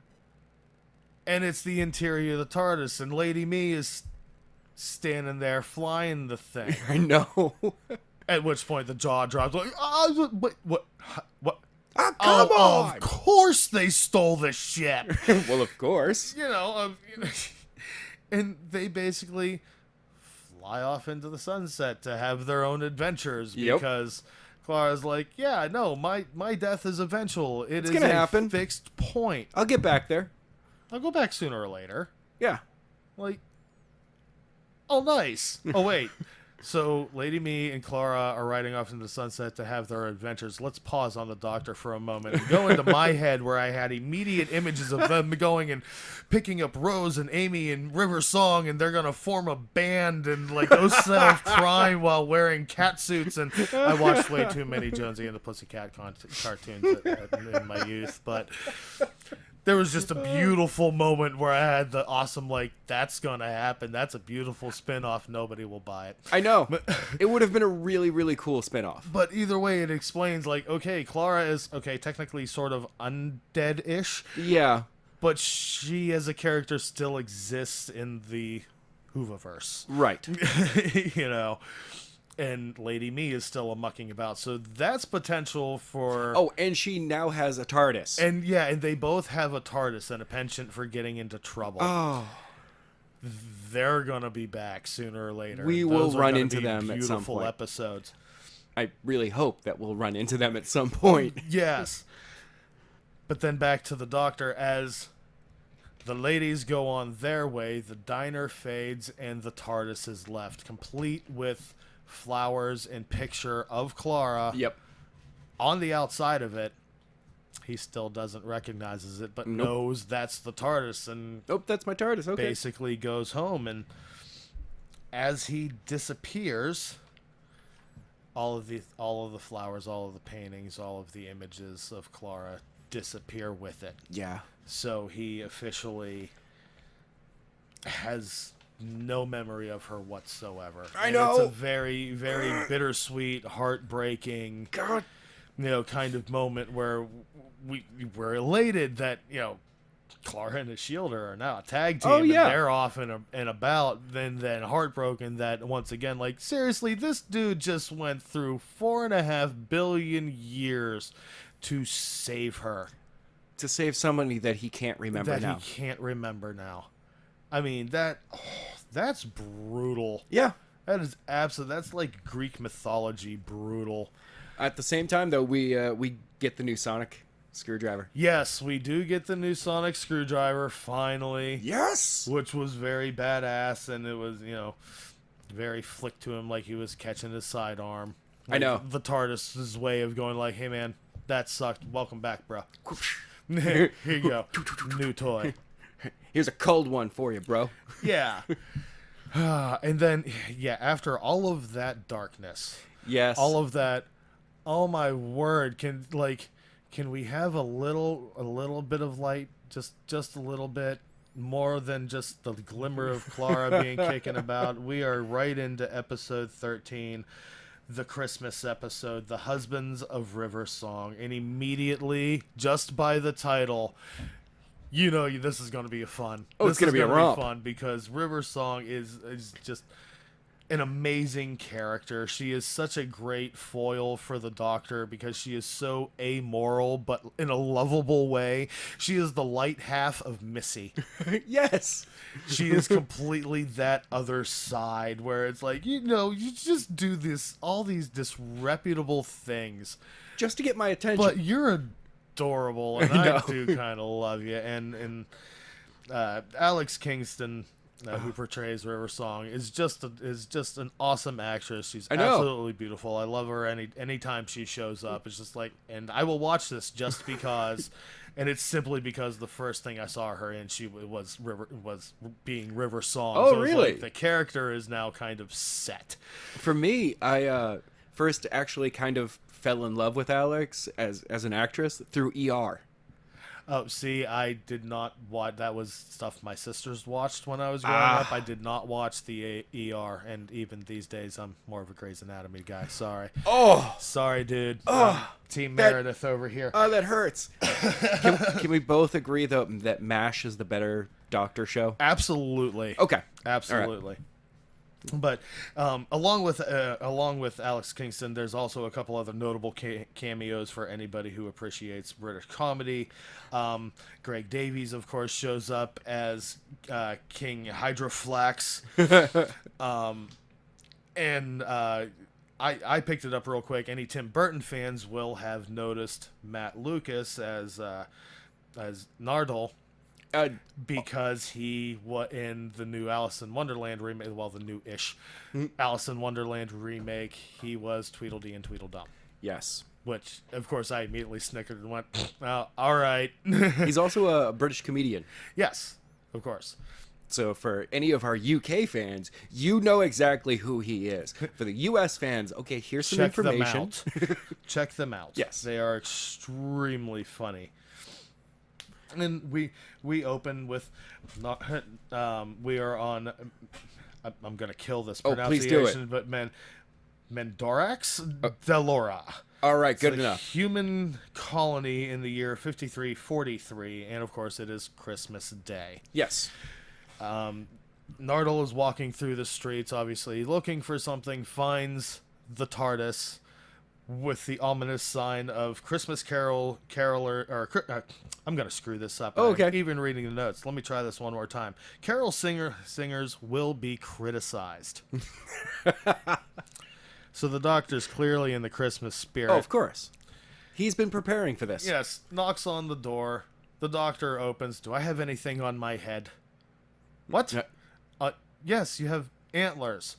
And it's the interior of the TARDIS, and Lady Me is standing there flying the thing. I know. At which point the jaw drops, like, what? Come on! Of course they stole the ship. Well, of course. And they basically fly off into the sunset to have their own adventures because Clara's like, yeah, no, my death is eventual. It's gonna happen. Fixed point. I'll get back there. I'll go back sooner or later. Yeah. Like, oh, nice. Oh, wait. So Lady Me and Clara are riding off into the sunset to have their adventures. Let's pause on the doctor for a moment and go into my head where I had immediate images of them going and picking up Rose and Amy and River Song, and they're going to form a band and like go set off crime while wearing cat suits. And I watched way too many Jonesy and the Pussycat cartoons in my youth, but there was just a beautiful moment where I had the awesome, like, that's going to happen. That's a beautiful spin-off. Nobody will buy it. I know. It would have been a really, really cool spin-off. But either way, it explains, like, okay, Clara is, technically sort of undead-ish. Yeah. But she, as a character, still exists in the Hooververse. Right. And Lady Me is still mucking about. So that's potential for... Oh, and she now has a TARDIS. And they both have a TARDIS and a penchant for getting into trouble. Oh. They're going to be back sooner or later. We will run into them at some beautiful point. Episodes. I really hope that we'll run into them at some point. Yes. But then back to the doctor. As the ladies go on their way, the diner fades and the TARDIS is left, complete with flowers and picture of Clara. Yep. On the outside of it, he still doesn't recognize it, but knows that's the TARDIS, and nope, that's my TARDIS. Okay. Basically goes home, and as he disappears, all of the flowers, all of the paintings, all of the images of Clara disappear with it. Yeah. So he officially has no memory of her whatsoever. I know. It's a very, very bittersweet, heartbreaking, kind of moment where we were elated that, Clara and the Shielder are now a tag team. Oh, yeah. And they're off and about. Then heartbroken that, once again, like, seriously, this dude just went through 4.5 billion years to save her. To save somebody that he can't remember That now. he can't remember now. I mean, that's brutal. Yeah. That is absolute. That's like Greek mythology brutal. At the same time, though, we get the new Sonic screwdriver. Yes, we do get the new Sonic screwdriver finally. Yes. Which was very badass, and it was, very flick to him like he was catching his sidearm. I know. The TARDIS's way of going like, hey man, that sucked. Welcome back, bro. Here you go. New toy. Here's a cold one for you, bro. Yeah. And then, after all of that darkness, Yes. all of that, oh my word, can we have a little bit of light, just a little bit more than just the glimmer of Clara being kicking about? We are right into episode 13, the Christmas episode, The Husbands of River Song, and immediately, just by the title, this is going to be fun. Oh, it's going to be a romp. Fun because River Song is just an amazing character. She is such a great foil for the Doctor because she is so amoral, but in a lovable way. She is the light half of Missy. Yes. She is completely that other side where it's like, you just do all these disreputable things Just to get my attention. but you're adorable, and I know. I do kind of love you. And Alex Kingston, who portrays River Song, is just an awesome actress. She's I know. absolutely beautiful. I love her anytime she shows up. It's just like, and I will watch this just because. And it's simply because the first thing I saw her in, she was being River Song. Oh, so it's really? like the character is now kind of set. For me, I first actually kind of fell in love with Alex as an actress through ER. Oh, see, I did not watch. That was stuff my sisters watched when I was growing up. I did not watch the ER, and even these days, I'm more of a Grey's Anatomy guy. Sorry. Oh, Sorry, dude. Team that- Meredith over here. oh, that hurts. Can we both agree though that MASH is the better Doctor show? Absolutely. Okay. Absolutely. But along with Alex Kingston, there's also a couple other notable cameos for anybody who appreciates British comedy. Greg Davies, of course, shows up as King Hydroflax. And I picked it up real quick. Any Tim Burton fans will have noticed Matt Lucas as Nardole. Because he in the new Alice in Wonderland remake, well, the new-ish Alice in Wonderland remake, he was Tweedledee and Tweedledum. Yes. Which, of course, I immediately snickered and went, "Oh, all right." He's also a British comedian. Yes, of course. So for any of our UK fans, you know exactly who he is. For the US fans, okay, here's some Check them information. out. Check them out. Yes. They are extremely funny. And we open with, we are on. I'm gonna kill this Oh, pronunciation, please do it. but Mendorax Delora. All right, good It's a enough. Human colony in the year 5343, and of course it is Christmas Day. Yes. Nardole is walking through the streets, obviously looking for something, finds the TARDIS with the ominous sign of Christmas Caroler, or I'm gonna screw this up. Oh, okay. I'm even reading the notes. Let me try this one more time. Carol singers will be criticized. So the Doctor's clearly in the Christmas spirit. Oh, of course. He's been preparing for this. Yes, knocks on the door. The Doctor opens. Do I have anything on my head? What? Yeah. Yes, you have antlers.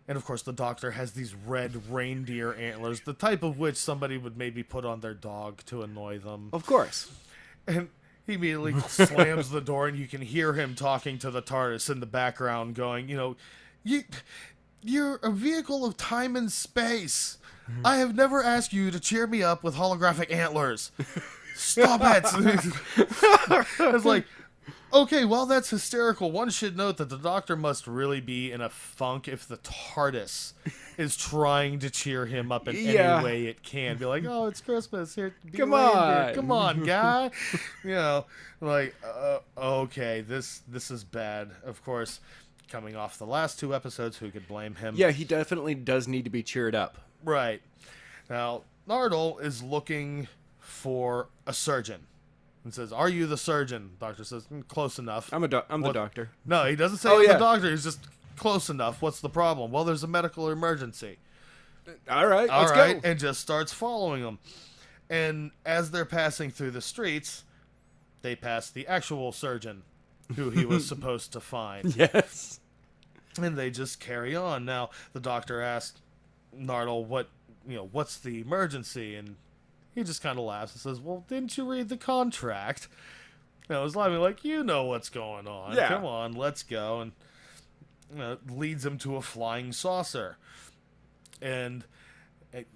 And of course, the Doctor has these red reindeer antlers, the type of which somebody would maybe put on their dog to annoy them. Of course. And he immediately slams the door, and you can hear him talking to the TARDIS in the background, going, you're a vehicle of time and space. I have never asked you to cheer me up with holographic antlers. Stop it. It's like, Okay, well, that's hysterical. One should note that the Doctor must really be in a funk if the TARDIS is trying to cheer him up in Yeah. any way it can. Be like, oh, it's Christmas. Here, be Come reindeer. on. Come on, guy. You know, like, okay, this is bad. Of course, coming off the last 2 episodes, who could blame him? Yeah, he definitely does need to be cheered up. Right. Now, Nardole is looking for a surgeon. And says, "Are you the surgeon?" Doctor says, "Close enough." I'm the What- doctor. No, he doesn't say Oh, I'm yeah. the doctor. He's just close enough. What's the problem? Well, there's a medical emergency. All right, All let's right, go. and just starts following them. And as they're passing through the streets, they pass the actual surgeon who he was supposed to find. Yes. And they just carry on. Now, the doctor asks Nardole, what's the emergency? And he just kind of laughs and says, well, didn't you read the contract? And I was laughing like, you know what's going on. Yeah. Come on, let's go. And leads him to a flying saucer. And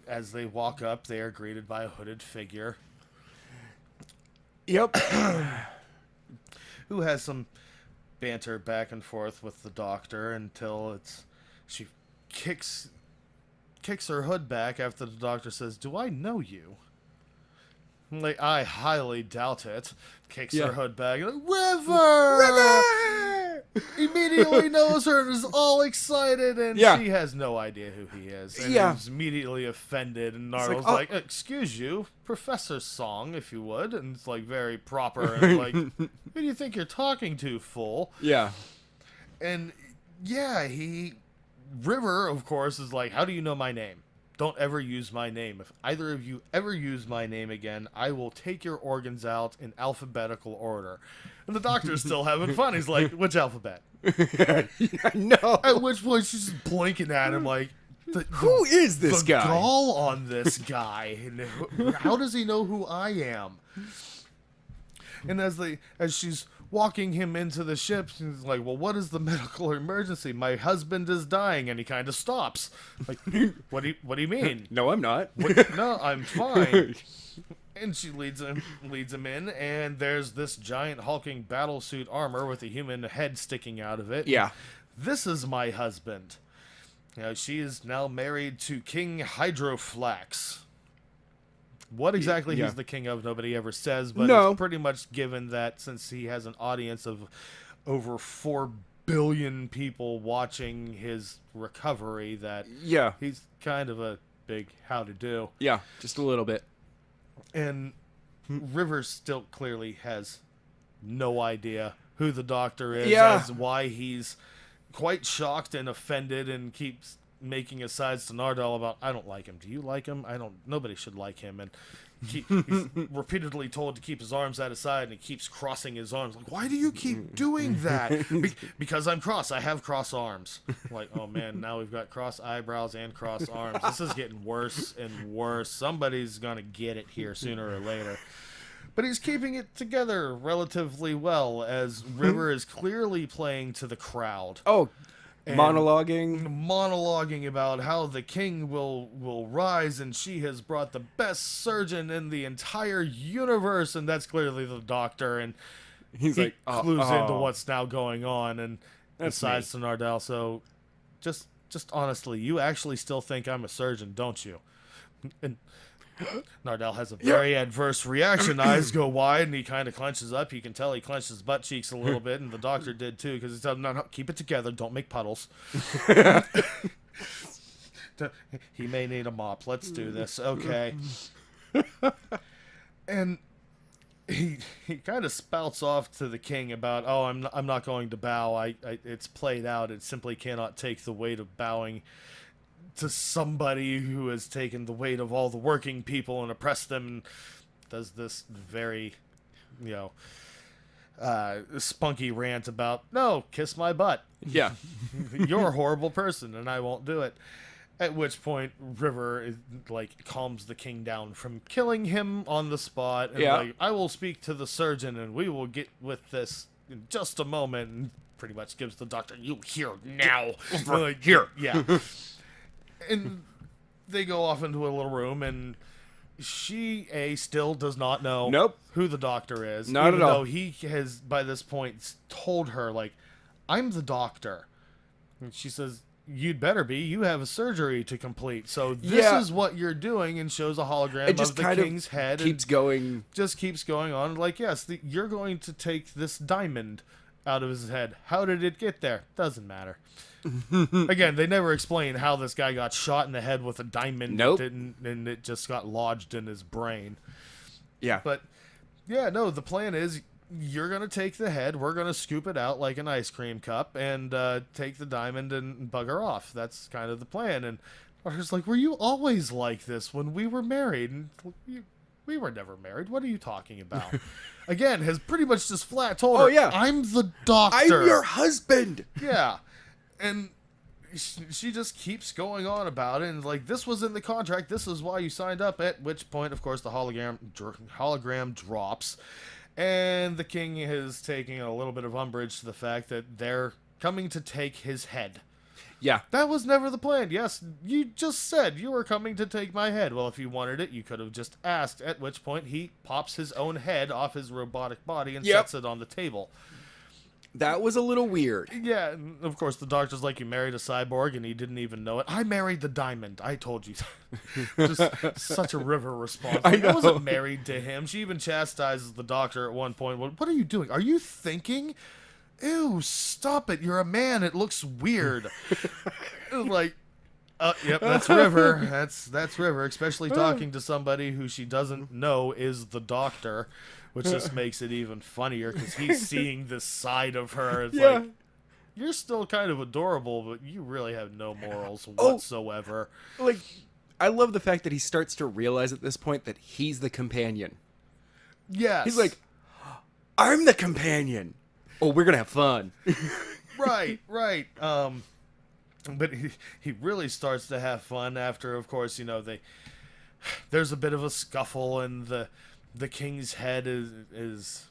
as they walk up, they are greeted by a hooded figure Yep. who has some banter back and forth with the doctor until she kicks her hood back after the doctor says, "Do I know you?" I'm like, I highly doubt it. Kicks Yeah. her hood back. Like, River! Immediately knows her and is all excited, and Yeah. she has no idea who he is. And Yeah. is immediately offended, and like, Nardole's oh. like, excuse you, Professor Song, if you would. And it's like very proper, and like, who do you think you're talking to, fool? Yeah. And yeah, River, of course, is like, how do you know my name? Don't ever use my name. If either of you ever use my name again, I will take your organs out in alphabetical order. And the doctor's still having fun. He's like, which alphabet? No. At which point she's just blinking at him like, Who is this the guy? gall on this guy. And how does he know who I am? And as she's walking him into the ship, she's like, well, what is the medical emergency? My husband is dying. And he kind of stops. Like, what do you mean? No, I'm not. What? No, I'm fine. And she leads him in, and there's this giant hulking battlesuit armor with a human head sticking out of it. Yeah. This is my husband. She is now married to King Hydroflax. What exactly Yeah. he's the king of, nobody ever says, but No. it's pretty much given that since he has an audience of over 4 billion people watching his recovery, that Yeah. he's kind of a big how-to-do. Yeah. Just a little bit. And Rivers still clearly has no idea who the doctor is, Yeah. as why he's quite shocked and offended and keeps making asides to Nardole about, I don't like him. Do you like him? Nobody should like him. And he's repeatedly told to keep his arms at his side, and he keeps crossing his arms. Like, why do you keep doing that? Because I'm cross. I have cross arms. Like, oh man, now we've got cross eyebrows and cross arms. This is getting worse and worse. Somebody's gonna get it here sooner or later. But he's keeping it together relatively well, as River is clearly playing to the crowd. Oh, And monologuing. monologuing about how the king will rise, and she has brought the best surgeon in the entire universe, and that's clearly the doctor, and He's he like, oh, clues into oh. what's now going on, and That's decides to Nardole. So just honestly, you actually still think I'm a surgeon, don't you? And Nardole has a very adverse reaction. Eyes go wide, and he kind of clenches up. You can tell he clenched his butt cheeks a little bit, and the doctor did too, because he said, no, keep it together. Don't make puddles. He may need a mop. Let's do this. Okay. And he kind of spouts off to the king about, oh, I'm not going to bow. It's played out. It simply cannot take the weight of bowing to somebody who has taken the weight of all the working people and oppressed them, and does this very, spunky rant about, no, kiss my butt. Yeah. You're a horrible person, and I won't do it. At which point, River calms the king down from killing him on the spot. And Yeah. I will speak to the surgeon, and we will get with this in just a moment. And pretty much gives the doctor, you here now. Here. Yeah. And they go off into a little room, and she still does not know Nope. who the doctor is. Not even at all. though he has, by this point, told her, like, I'm the doctor. And she says, you'd better be. You have a surgery to complete. So this Yeah. is what you're doing, and shows a hologram It just of the kind king's of head. keeps and going. just keeps going on. Like, yes, you're going to take this diamond out of his head. How did it get there? Doesn't matter. Again, they never explain how this guy got shot in the head with a diamond. Nope. And it just got lodged in his brain. Yeah. But, yeah, no, the plan is you're going to take the head, we're going to scoop it out like an ice cream cup, and take the diamond and bugger off. That's kind of the plan. And Arthur's like, were you always like this when we were married? And we were never married. What are you talking about? Again, has pretty much just flat told her, yeah. I'm the doctor. I'm your husband. Yeah. And she just keeps going on about it, and like, this was in the contract, this is why you signed up, at which point, of course, the hologram drops, and the king is taking a little bit of umbrage to the fact that they're coming to take his head. Yeah. That was never the plan. Yes, you just said you were coming to take my head. Well, if you wanted it, you could have just asked, at which point he pops his own head off his robotic body and sets it on the table. That was a little weird. Yeah, and of course, the doctor's like, you married a cyborg, and he didn't even know it. I married the diamond. I told you. Just such a River response. I I know. wasn't married to him. She even chastises the doctor at one point. What are you doing? Are you thinking? Ew, stop it. You're a man. It looks weird. Like, yep, that's River. That's River, especially talking to somebody who she doesn't know is the doctor. Which just makes it even funnier because he's seeing this side of her. It's like, you're still kind of adorable, but you really have no morals whatsoever. Like, I love the fact that he starts to realize at this point that he's the companion. Yes. He's like, I'm the companion. Oh, we're gonna have fun. right. But he really starts to have fun after, of course, there's a bit of a scuffle, and the king's head is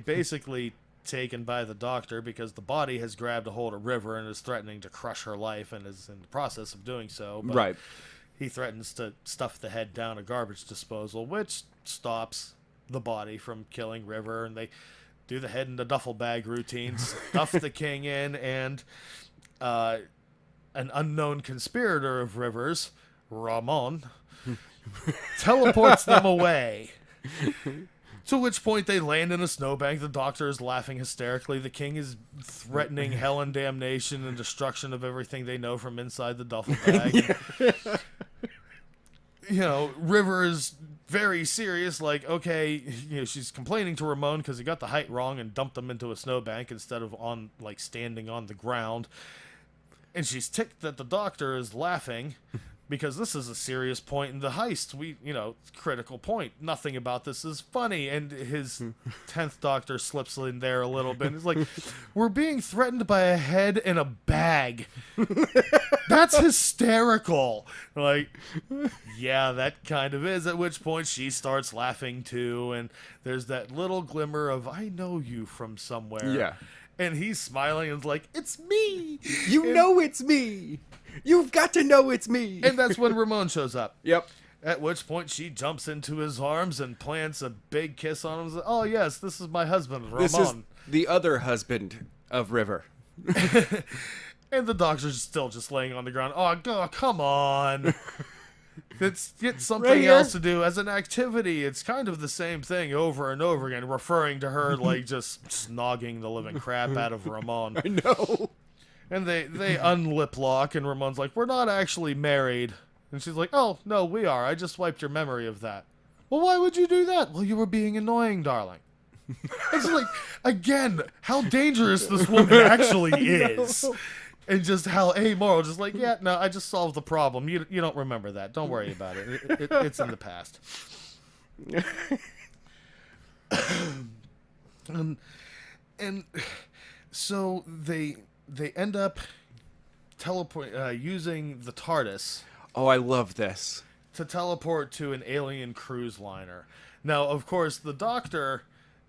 basically taken by the doctor because the body has grabbed a hold of River and is threatening to crush her life, and is in the process of doing so. But Right. he threatens to stuff the head down a garbage disposal, which stops the body from killing River, and they do the head in the duffel bag routine, stuff the king in, and an unknown conspirator of River's, Ramon, teleports them away. To which point they land in a snowbank. The doctor is laughing hysterically. The king is threatening hell and damnation and destruction of everything they know from inside the duffel bag. River is very serious. Like, okay, she's complaining to Ramon because he got the height wrong and dumped them into a snowbank instead of standing on the ground. And she's ticked that the doctor is laughing because this is a serious point in the heist. Critical point. Nothing about this is funny. And his 10th doctor slips in there a little bit. It's like, we're being threatened by a head in a bag. That's hysterical. Like, yeah, that kind of is. At which point she starts laughing too. And there's that little glimmer of, I know you from somewhere. Yeah. And he's smiling and is like, it's me. You know it's me. You've got to know it's me. And that's when Ramon shows up. Yep. At which point she jumps into his arms and plants a big kiss on him. Oh, yes, this is my husband, Ramon. This is the other husband of River. And the doctor's still just laying on the ground. Oh, come on. Let's get something Right here. else to do as an activity. It's kind of the same thing over and over again, referring to her like just snogging the living crap out of Ramon. I know. And they unlip lock, and Ramon's like, we're not actually married. And she's like, oh, no, we are. I just wiped your memory of that. Well, why would you do that? Well, you were being annoying, darling. It's like, again, how dangerous this woman actually is. And just how amoral. Just like, yeah, no, I just solved the problem. You don't remember that. Don't worry about it. It's in the past. And so they end up using the TARDIS Oh, I love this. to teleport to an alien cruise liner. Now, of course, the doctor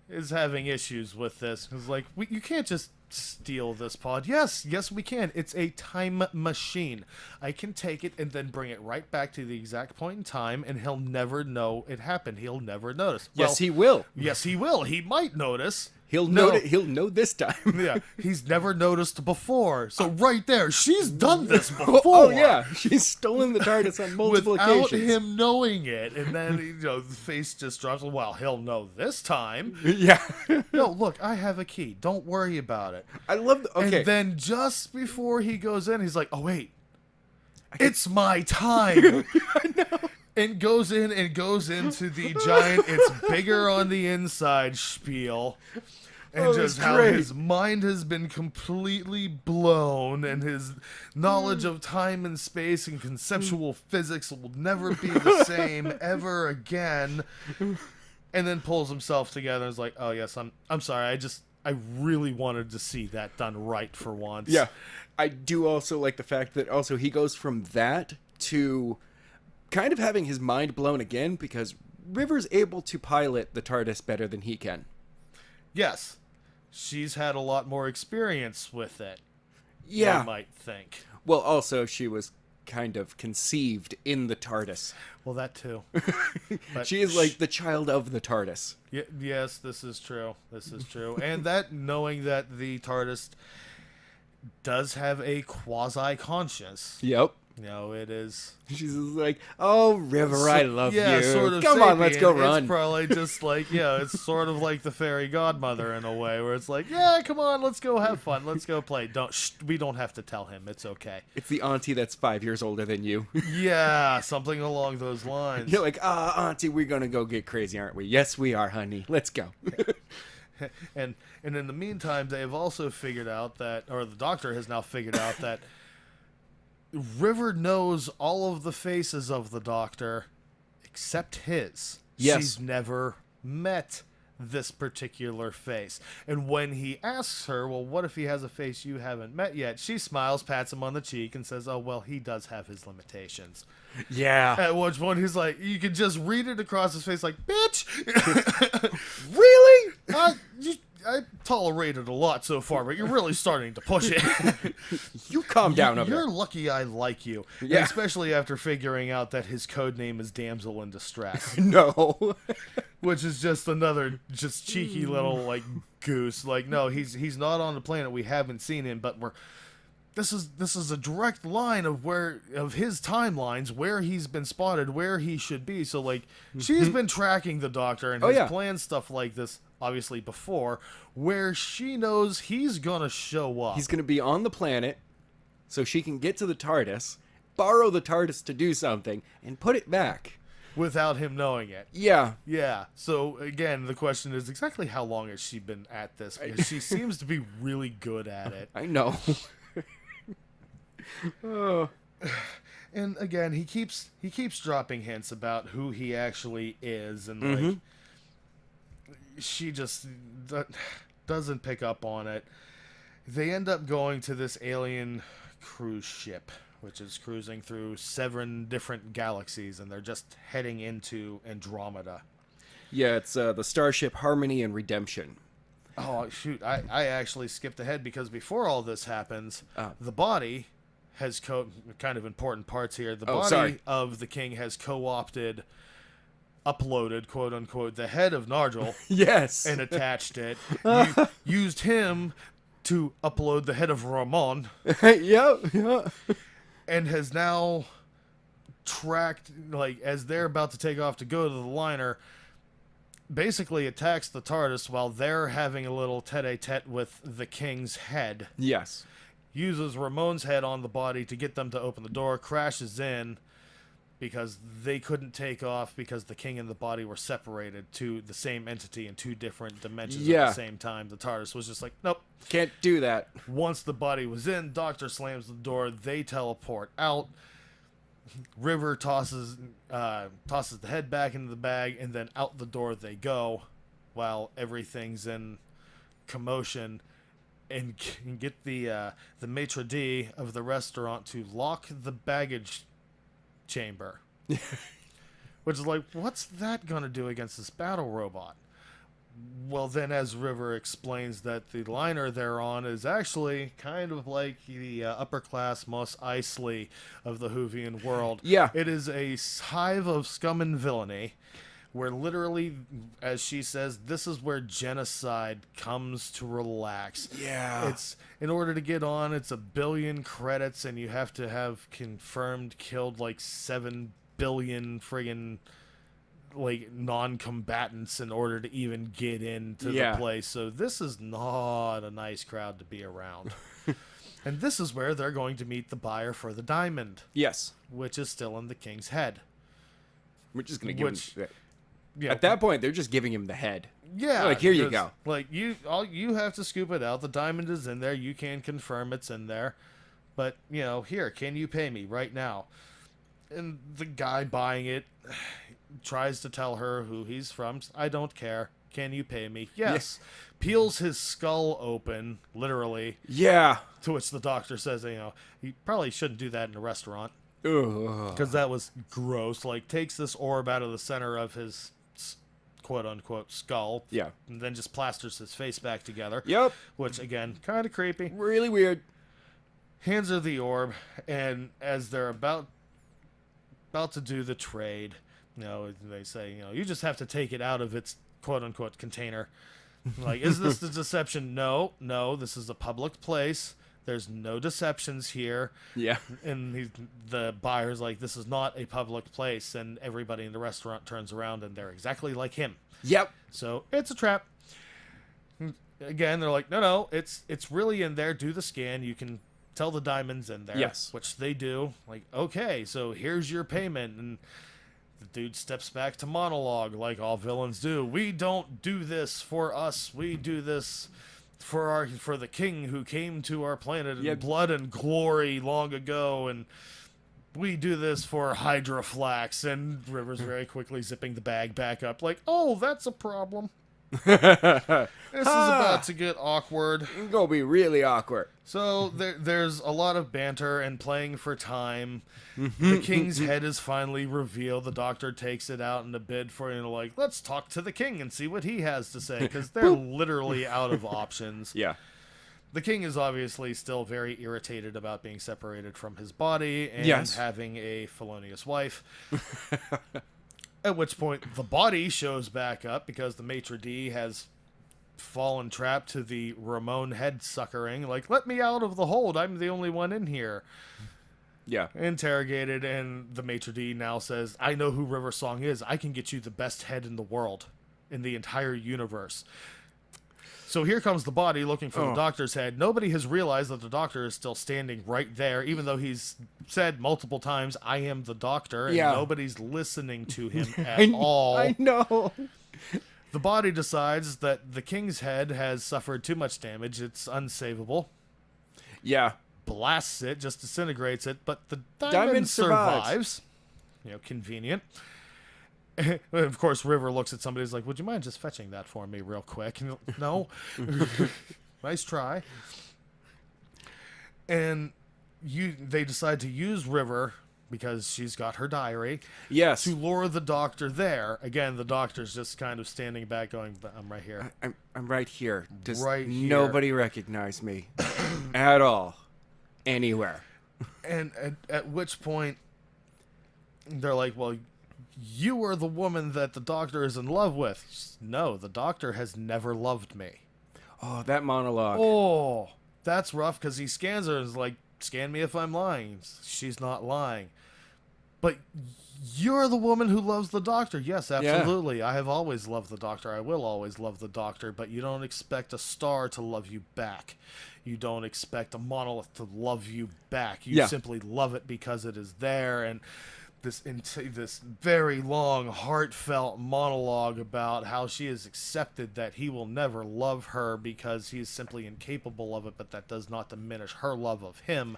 is having issues with this. Because, like, you can't just steal this pod. Yes, we can. It's a time machine. I can take it and then bring it right back to the exact point in time, and he'll never know it happened. He'll never notice. Yes, he will. Yes, he will. He might notice. He'll know this time. Yeah, he's never noticed before. So right there, she's done this before. Oh yeah, she's stolen the TARDIS on multiple without occasions. him knowing it, and then the face just drops. Well, he'll know this time. Yeah. No, look, I have a key. Don't worry about it. I love. Okay. And then just before he goes in, he's like, "Oh wait, it's my time." I know. And goes in and goes into the giant, it's bigger on the inside spiel. And just how great. his mind has been completely blown, and his knowledge of time and space and conceptual physics will never be the same ever again. And then pulls himself together and is like, "Oh yes, I'm sorry. I really wanted to see that done right for once." Yeah, I do also like the fact that also he goes from that to kind of having his mind blown again, because River's able to pilot the TARDIS better than he can. Yes. She's had a lot more experience with it. Yeah. One might think. Well, also she was kind of conceived in the TARDIS. Well, that too. But She is like the child of the TARDIS. yes, this is true. This is true. And that knowing that the TARDIS does have a quasi-conscience. Yep. It is. She's just like, "Oh, River, I love you. Sort of Come on, let's go sapient. run." It's probably just like, it's sort of like the fairy godmother in a way, where it's like, "Yeah, come on, let's go have fun. Let's go play. We don't have to tell him. It's okay." It's the auntie that's 5 years older than you. Yeah, something along those lines. You're like, auntie, we're going to go get crazy, aren't we? Yes, we are, honey. Let's go. And in the meantime, they have also figured out that, or the Doctor has now figured out that River knows all of the faces of the Doctor except his. Yes. She's never met this particular face. And when he asks her, "Well, what if he has a face you haven't met yet?" she smiles, pats him on the cheek, and says, "Oh, well, he does have his limitations." Yeah. At which point he's like, you can just read it across his face like, "Bitch!" Really? I tolerated a lot so far, but you're really starting to push it. You calm down over You're there. lucky I like you. Yeah. And especially after figuring out that his code name is Damsel in Distress. No. Which is just another just cheeky little like goose. Like, no, he's not on the planet. We haven't seen him, but this is a direct line of his timelines, where he's been spotted, where he should be. So like she's been tracking the Doctor and has planned stuff like this obviously before, where she knows he's gonna show up. He's going to be on the planet so she can get to the TARDIS, borrow the TARDIS to do something, and put it back. Without him knowing it. Yeah. Yeah. So again, the question is exactly how long has she been at this? Because she seems to be really good at it. I know. Oh. And again, he keeps dropping hints about who he actually is, and like she just doesn't pick up on it. They end up going to this alien cruise ship, which is cruising through 7 different galaxies, and they're just heading into Andromeda. Yeah, it's the Starship Harmony and Redemption. Oh, shoot. I actually skipped ahead, because before all this happens, the body has kind of important parts here. The body of the king has uploaded, quote unquote, the head of Nargil. Yes. And attached it. Used him to upload the head of Ramon. Yeah. And has now tracked, like, as they're about to take off to go to the liner, basically attacks the TARDIS while they're having a little tete-a-tete with the king's head. Yes. Uses Ramon's head on the body to get them to open the door, crashes in because they couldn't take off because the king and the body were separated to the same entity in 2 different dimensions at the same time. The TARDIS was just like, nope. Can't do that. Once the body was in, Doctor slams the door, they teleport out. River tosses the head back into the bag, and then out the door they go while everything's in commotion. And get the maitre d' of the restaurant to lock the baggage chamber. Which is like, what's that going to do against this battle robot? Well, then, as River explains that the liner they're on is actually kind of like the upper class Mos Eisley of the Whovian world. Yeah. It is a hive of scum and villainy where literally, as she says, this is where genocide comes to relax. Yeah. It's, in order to get on, it's 1 billion credits, and you have to have confirmed killed like 7 billion friggin' like non-combatants in order to even get into Yeah. the place. So this is not a nice crowd to be around. And this is where they're going to meet the buyer for the diamond, Yes. which is still in the king's head. We're just gonna give Which- him. Yeah, At that point, they're just giving him the head. yeah, Like, here you because, go. Like you have to scoop it out. The diamond is in there. You can confirm it's in there. But, here, can you pay me right now? And the guy buying it tries to tell her who he's from. I don't care. Can you pay me? Yes. Peels his skull open, literally, Yeah. to which the doctor says, you probably shouldn't do that in a restaurant Ugh. because that was gross. Like, takes this orb out of the center of his quote-unquote skull. Yeah. And then just plasters his face back together. Yep. Which, again, kind of creepy. Really weird. Hands her the orb, and as they're about to do the trade, they say, you just have to take it out of its quote-unquote container. Like, is this the deception? No, this is a public place. There's no deceptions here. Yeah. And the buyer's like, this is not a public place, and everybody in the restaurant turns around, and they're exactly like him. Yep. So, it's a trap. Again, they're like, no, it's really in there. Do the scan. You can tell the diamond's in there. Yes. Which they do. Like, okay, so here's your payment. And the dude steps back to monologue like all villains do. We don't do this for us. We do this for the king who came to our planet in blood and glory long ago, and we do this for Hydra Flax. And River's very quickly zipping the bag back up like, oh, that's a problem. This is about to get awkward. It's gonna be really awkward. So there's a lot of banter and playing for time. The king's head is finally revealed. The doctor takes it out in a bid for, like, let's talk to the king and see what he has to say, because they're literally out of options. Yeah. The king is obviously still very irritated about being separated from his body and Yes. having a felonious wife. At which point, the body shows back up because the maitre d' has fallen trapped to the Ramon head suckering. Like, let me out of the hold. I'm the only one in here. Yeah. Interrogated, and the maitre d' now says, I know who River Song is. I can get you the best head in the world, in the entire universe. So here comes the body looking for the doctor's head. Nobody has realized that the doctor is still standing right there, even though he's said multiple times, I am the doctor, and nobody's listening to him at all. I know. The body decides that the king's head has suffered too much damage. It's unsavable. Yeah. Blasts it, just disintegrates it, but the Diamond diamond survives. survives. Convenient. Of course, River looks at somebody who's like, would you mind just fetching that for me real quick? And no. Nice try. And they decide to use River, because she's got her diary, Yes. to lure the doctor there. Again, the doctor's just kind of standing back going, I'm right here. I'm right here. Does Right here. nobody recognize me at all? Anywhere. And at which point, they're like, well, you are the woman that the doctor is in love with. No, the doctor has never loved me. Oh, that monologue. Oh, that's rough, because he scans her and is like, scan me if I'm lying. She's not lying. But you're the woman who loves the doctor. Yes, absolutely. Yeah. I have always loved the doctor. I will always love the doctor. But you don't expect a star to love you back. You don't expect a monolith to love you back. You simply love it because it is there. And this very long, heartfelt monologue about how she has accepted that he will never love her because he is simply incapable of it, but that does not diminish her love of him.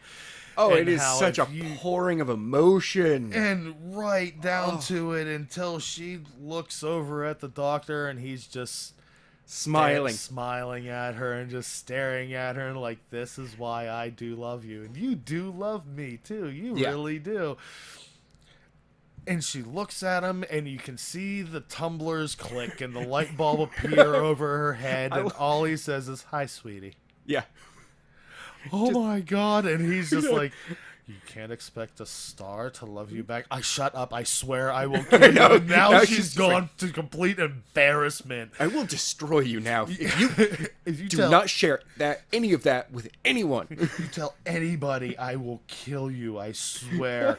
Oh, And it is how such a pouring of emotion. And right down to it, until she looks over at the doctor and he's just smiling at her and just staring at her and like, this is why I do love you. And you do love me too. You really do. And she looks at him, and you can see the tumblers click and the light bulb appear over her head, and all he says is, "Hi, sweetie." Yeah. Oh my God. And he's just like, "You can't expect a star to love you back." I shut up. I swear I will kill you. know. And now Now she's she's just gone to complete embarrassment. I will destroy you now. If you If you do not share any of that with anyone. if you tell anybody, I will kill you. I swear.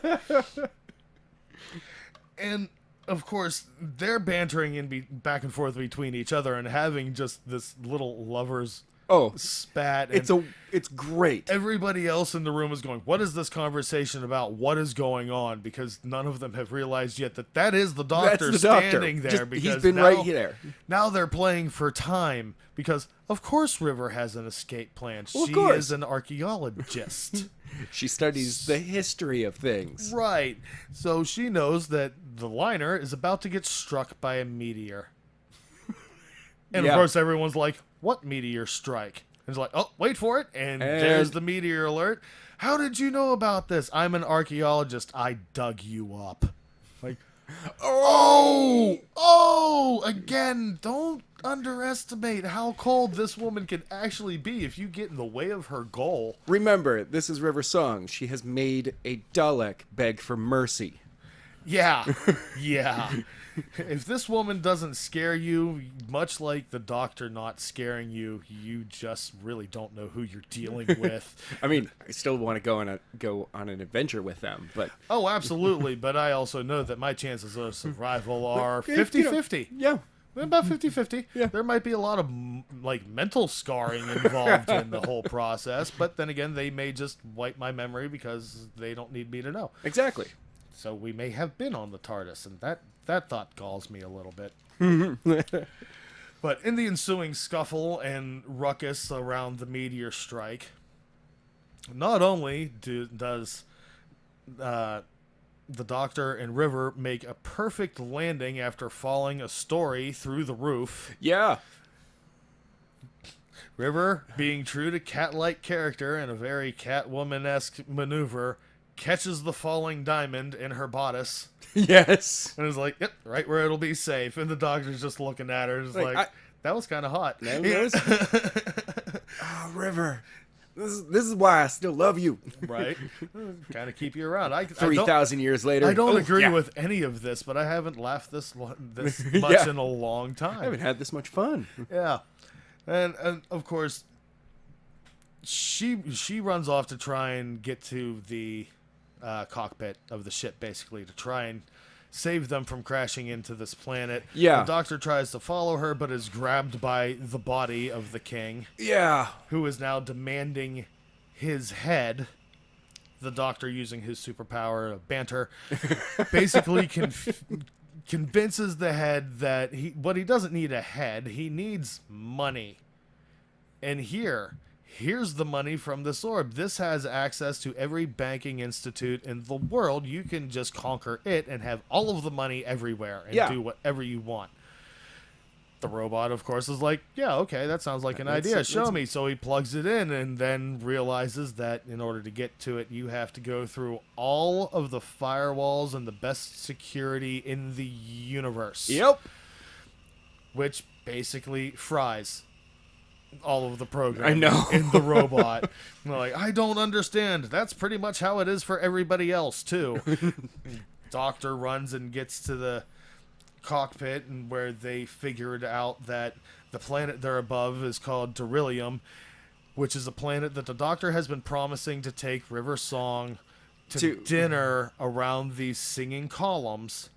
And of course, they're bantering back and forth between each other and having just this little lovers Oh, spat. And it's great. everybody else in the room is going, "What is this conversation about? What is going on?" Because none of them have realized yet that is the doctor That's the doctor. standing there. Just- because he's been now, right there. Now they're playing for time because, of course, River has an escape plan. Well, of She course. is an archaeologist. She studies the history of things. Right. So she knows that the liner is about to get struck by a meteor. And Yeah. of course, everyone's like, "What meteor strike?" And it's like, "Oh, wait for it." And there's the meteor alert. "How did you know about this?" "I'm an archaeologist. I dug you up." Like, again, don't underestimate how cold this woman can actually be if you get in the way of her goal. Remember, this is River Song. She has made a Dalek beg for mercy. Yeah. Yeah. If this woman doesn't scare you, much like the doctor not scaring you, you just really don't know who you're dealing with. I mean, I still want to go on an adventure with them, but Oh, absolutely. But I also know that my chances of survival are you know, 50-50. yeah. About 50-50. Yeah. There might be a lot of mental scarring involved in the whole process, but then again, they may just wipe my memory because they don't need me to know. Exactly. So we may have been on the TARDIS, and that thought galls me a little bit. But in the ensuing scuffle and ruckus around the meteor strike, not only does the Doctor and River make a perfect landing after falling a story through the roof, Yeah. River, being true to cat-like character and a very Catwoman-esque maneuver, catches the falling diamond in her bodice. Yes. And is like, "Yep, right where it'll be safe." And the doctor's just looking at her, just like, "That was kind of hot." Oh, River. This is why I still love you. Right? Kind of keep you around. I 3,000 years later. I don't agree yeah. with any of this, but I haven't laughed this much Yeah. in a long time. I haven't had this much fun. Yeah, and of course, she runs off to try and get to the cockpit of the ship, basically to try and save them from crashing into this planet. Yeah. The Doctor tries to follow her, but is grabbed by the body of the king, Yeah. who is now demanding his head. The Doctor, using his superpower of banter, basically convinces the head that he doesn't need a head, he needs money. And here's the money from this orb. This has access to every banking institute in the world. You can just conquer it and have all of the money everywhere and do whatever you want. The robot, of course, is like, "Yeah, okay, that sounds like an idea. Show me." So he plugs it in and then realizes that in order to get to it, you have to go through all of the firewalls and the best security in the universe. Yep. Which basically fries all of the program I know. in the robot. And they're like, "I don't understand. That's pretty much how it is for everybody else, too." Doctor runs and gets to the cockpit, and where they figured out that the planet they're above is called Beryllium, which is a planet that the Doctor has been promising to take River Song to dinner around these singing columns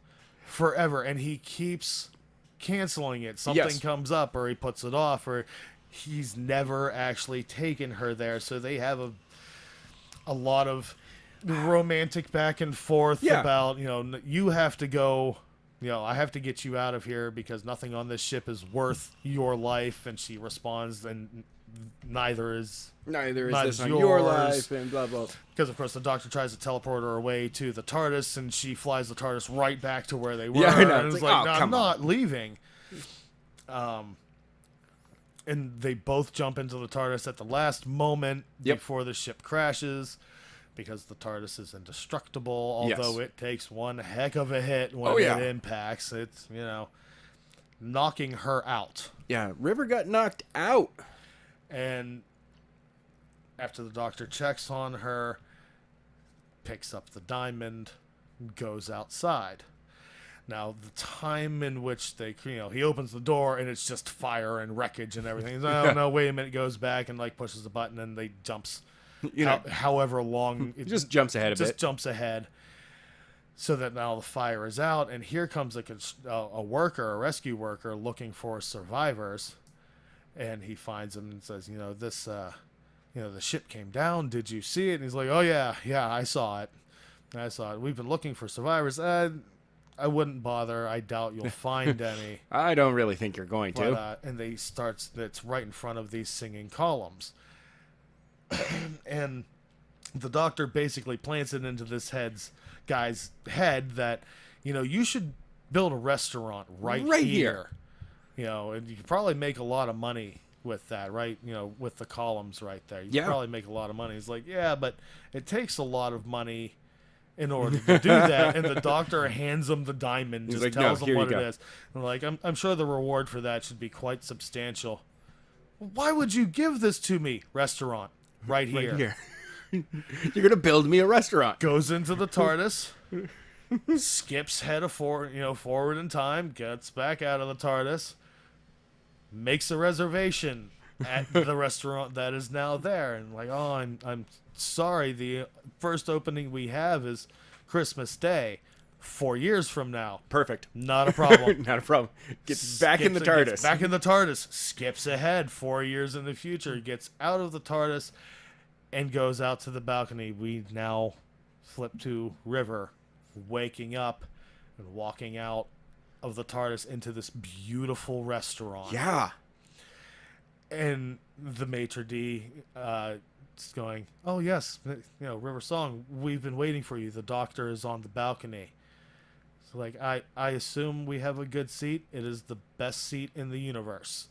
forever, and he keeps canceling it. Something comes up, or he puts it off, or he's never actually taken her there. So they have a lot of romantic back and forth about, you have to go, I have to get you out of here because nothing on this ship is worth your life. And she responds, and neither is this on your life, and blah, blah. Because, of course, the Doctor tries to teleport her away to the TARDIS, and she flies the TARDIS right back to where they were. Yeah, I know. And It's it's like, like, "Oh, "No, come I'm on." not leaving." And they both jump into the TARDIS at the last moment before the ship crashes. because the TARDIS is indestructible, although Yes. it takes one heck of a hit when Oh, yeah. it impacts. It's, knocking her out. Yeah, River got knocked out. And after the Doctor checks on her, picks up the diamond, goes outside. Now, the time in which he opens the door and it's just fire and wreckage and everything. He's like, oh, no, wait a minute, goes back and, pushes the button and they jumps however long. It Just jumps ahead a bit. Just jumps ahead so that now the fire is out. And here comes a rescue worker looking for survivors. And he finds them and says, the ship came down. Did you see it? And he's like, oh, yeah, I saw it. We've been looking for survivors. I wouldn't bother. I doubt you'll find any. I don't really think you're going to. But, and it's right in front of these singing columns. And the Doctor basically plants it into this guy's head that, you should build a restaurant right here. And you could probably make a lot of money with that, right? With the columns right there. You could probably make a lot of money. He's like, yeah, but it takes a lot of money in order to do that. And the Doctor hands him the diamond, just tells him what it is. And I'm sure the reward for that should be quite substantial. Why would you give this to me? Restaurant. Right here. You're going to build me a restaurant. Goes into the TARDIS. Skips forward in time. Gets back out of the TARDIS. Makes a reservation at the restaurant that is now there. And I'm sorry, the first opening we have is Christmas Day, 4 years from now. Perfect. Not a problem. Not a problem. Gets back in the TARDIS. Gets back in the TARDIS. Skips ahead 4 years in the future. Gets out of the TARDIS and goes out to the balcony. We now flip to River, waking up and walking out of the TARDIS into this beautiful restaurant. Yeah. And the maitre d' is going, oh yes, River Song, we've been waiting for you. The Doctor is on the balcony. So I assume we have a good seat. It is the best seat in the universe.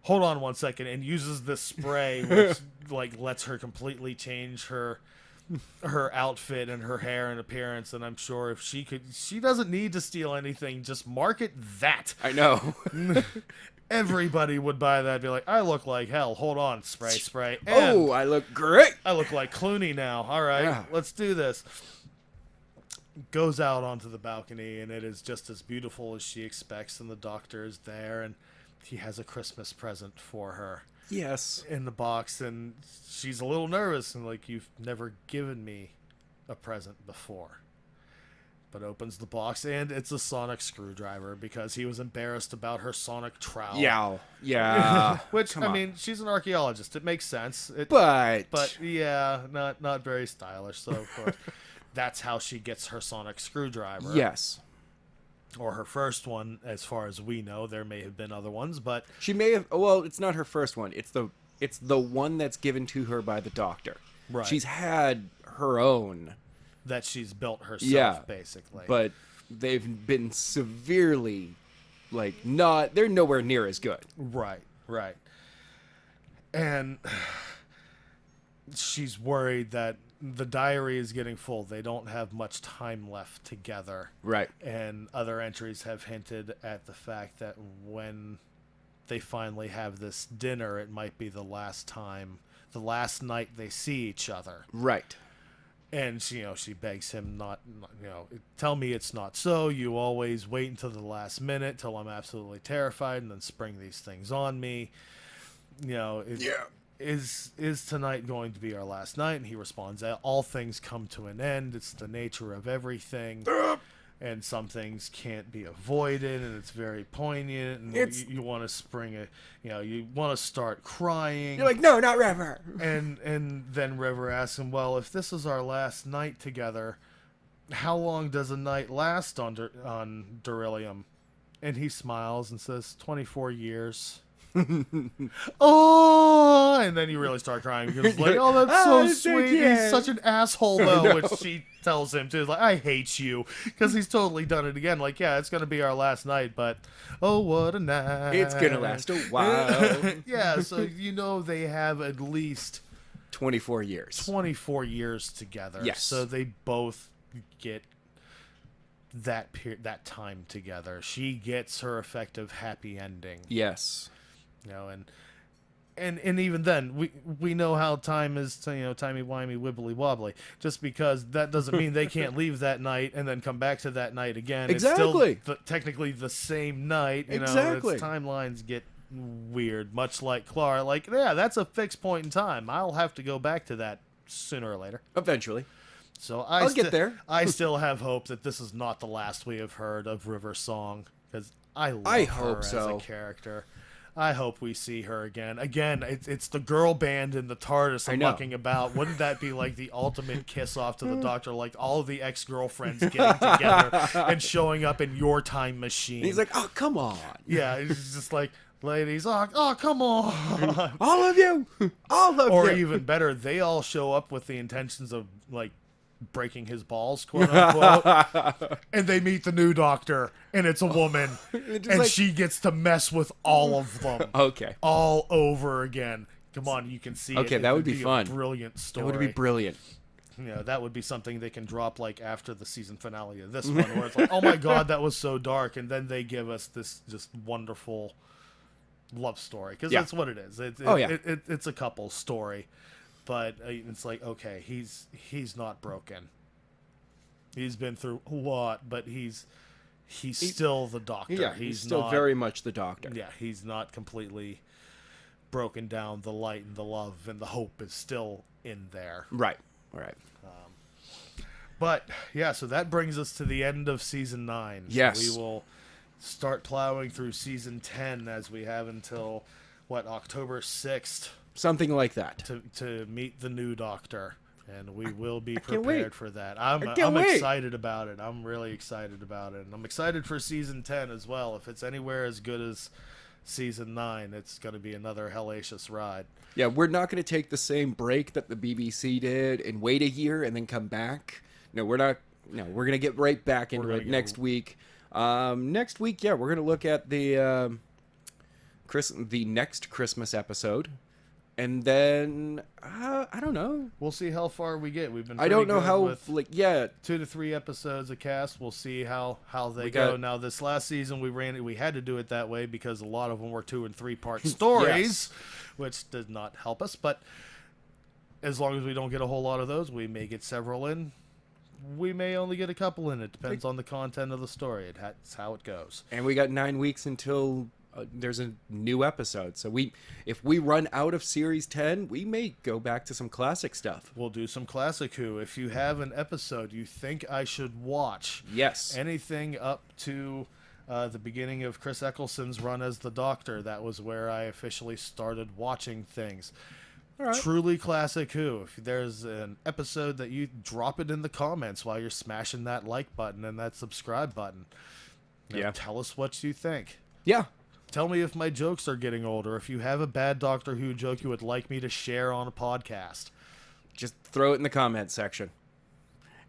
Hold on 1 second, and uses this spray which lets her completely change her outfit and her hair and appearance. And I'm sure if she doesn't need to steal anything, just market that. I know. Everybody would buy that. Be like, I look like hell. Hold on, spray. And I look great. I look like Clooney now. All right, let's do this. Goes out onto the balcony, and it is just as beautiful as she expects. And the Doctor is there, and he has a Christmas present for her. Yes. In the box, and she's a little nervous, and you've never given me a present before. But opens the box, and it's a sonic screwdriver because he was embarrassed about her sonic trowel. Yeah. Which, she's an archaeologist. It makes sense. But yeah, not very stylish. So, of course, that's how she gets her sonic screwdriver. Yes. Or her first one, as far as we know. There may have been other ones, but she may have. Well, it's not her first one. It's the one that's given to her by the Doctor. Right. She's had her own that she's built herself, basically. But they've been severely, they're nowhere near as good. Right. And she's worried that the diary is getting full. They don't have much time left together. Right. And other entries have hinted at the fact that when they finally have this dinner, it might be the last night they see each other. Right. And she begs him not, tell me it's not so. You always wait until the last minute, till I'm absolutely terrified, and then spring these things on me. Is tonight going to be our last night? And he responds, all things come to an end. It's the nature of everything. And some things can't be avoided, and it's very poignant, and you want to spring it, you want to start crying. You're like, no, not River. And then River asks him, well, if this is our last night together, how long does a night last on Beryllium? And he smiles and says, 24 years. Oh, and then you really start crying because oh, that's so sweet. He's such an asshole, though, which she tells him too. I hate you, because he's totally done it again. It's gonna be our last night, but oh, what a night! It's gonna last a while. Yeah, so they have at least 24 years. 24 years together. Yes. So they both get that time together. She gets her effective happy ending. Yes. You know, and even then, we know how time is, timey-wimey, wibbly-wobbly. Just because that doesn't mean they can't leave that night and then come back to that night again. Exactly. It's still technically the same night. Exactly. Its timelines get weird, much like Clara. Like, yeah, that's a fixed point in time. I'll have to go back to that sooner or later. Eventually. So I'll get there. I still have hope that this is not the last we have heard of River's song, because I love her as a character. I hope we see her again. Again, it's the girl band in the TARDIS I'm mucking about. Wouldn't that be like the ultimate kiss off to the Doctor? Like all of the ex-girlfriends getting together and showing up in your time machine. And he's like, oh, come on. Yeah, it's just like, ladies, oh, come on. All of you. All of you. Or even better, they all show up with the intentions of, like, breaking his balls, quote unquote, and they meet the new Doctor, and it's a woman, and she gets to mess with all of them. Okay. All over again. Come on, you can see it. Okay, that would be fun. A brilliant story. That would be brilliant. That would be something they can drop, like, after the season finale of this one, where it's like, oh my god, that was so dark, and then they give us this just wonderful love story, because that's what it is. It's a couple story. But it's like, okay, he's not broken. He's been through a lot, but he's still the Doctor. Yeah, he's still not, very much the Doctor. Yeah, he's not completely broken down. The light and the love and the hope is still in there. Right. But yeah, so that brings us to the end of season 9. Yes. We will start plowing through season 10 as we have until October 6th. Something like that. To meet the new Doctor, and we will be prepared for that. I'm wait. excited about it. I'm really excited about it, and I'm excited for season 10 as well. If it's anywhere as good as season 9, it's going to be another hellacious ride. Yeah, we're not going to take the same break that the BBC did and wait a year and then come back. No, we're not. No, we're going to get right back into it next week. Next week, we're going to look at the next Christmas episode. And then I don't know. We'll see how far we get. We've been. I don't know how. With 2 to 3 episodes a cast. We'll see how they go. Now this last season we had to do it that way because a lot of them were 2 and 3 part stories, which did not help us. But as long as we don't get a whole lot of those, we may get several in. We may only get a couple in. It depends on the content of the story. That's how it goes. And we got 9 weeks until. There's a new episode, so if we run out of series 10, we may go back to some classic stuff. We'll do some classic Who. If you have an episode you think I should watch, anything up to the beginning of Chris Eccleston's run as the Doctor, that was where I officially started watching things. All right. Truly classic Who. If there's an episode that you drop it in the comments while you're smashing that like button and that subscribe button. Tell us what you think. Yeah. Tell me if my jokes are getting old, or if you have a bad Doctor Who joke you would like me to share on a podcast. Just throw it in the comments section.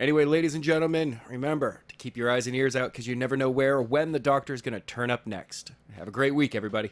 Anyway, ladies and gentlemen, remember to keep your eyes and ears out because you never know where or when the Doctor is going to turn up next. Have a great week, everybody.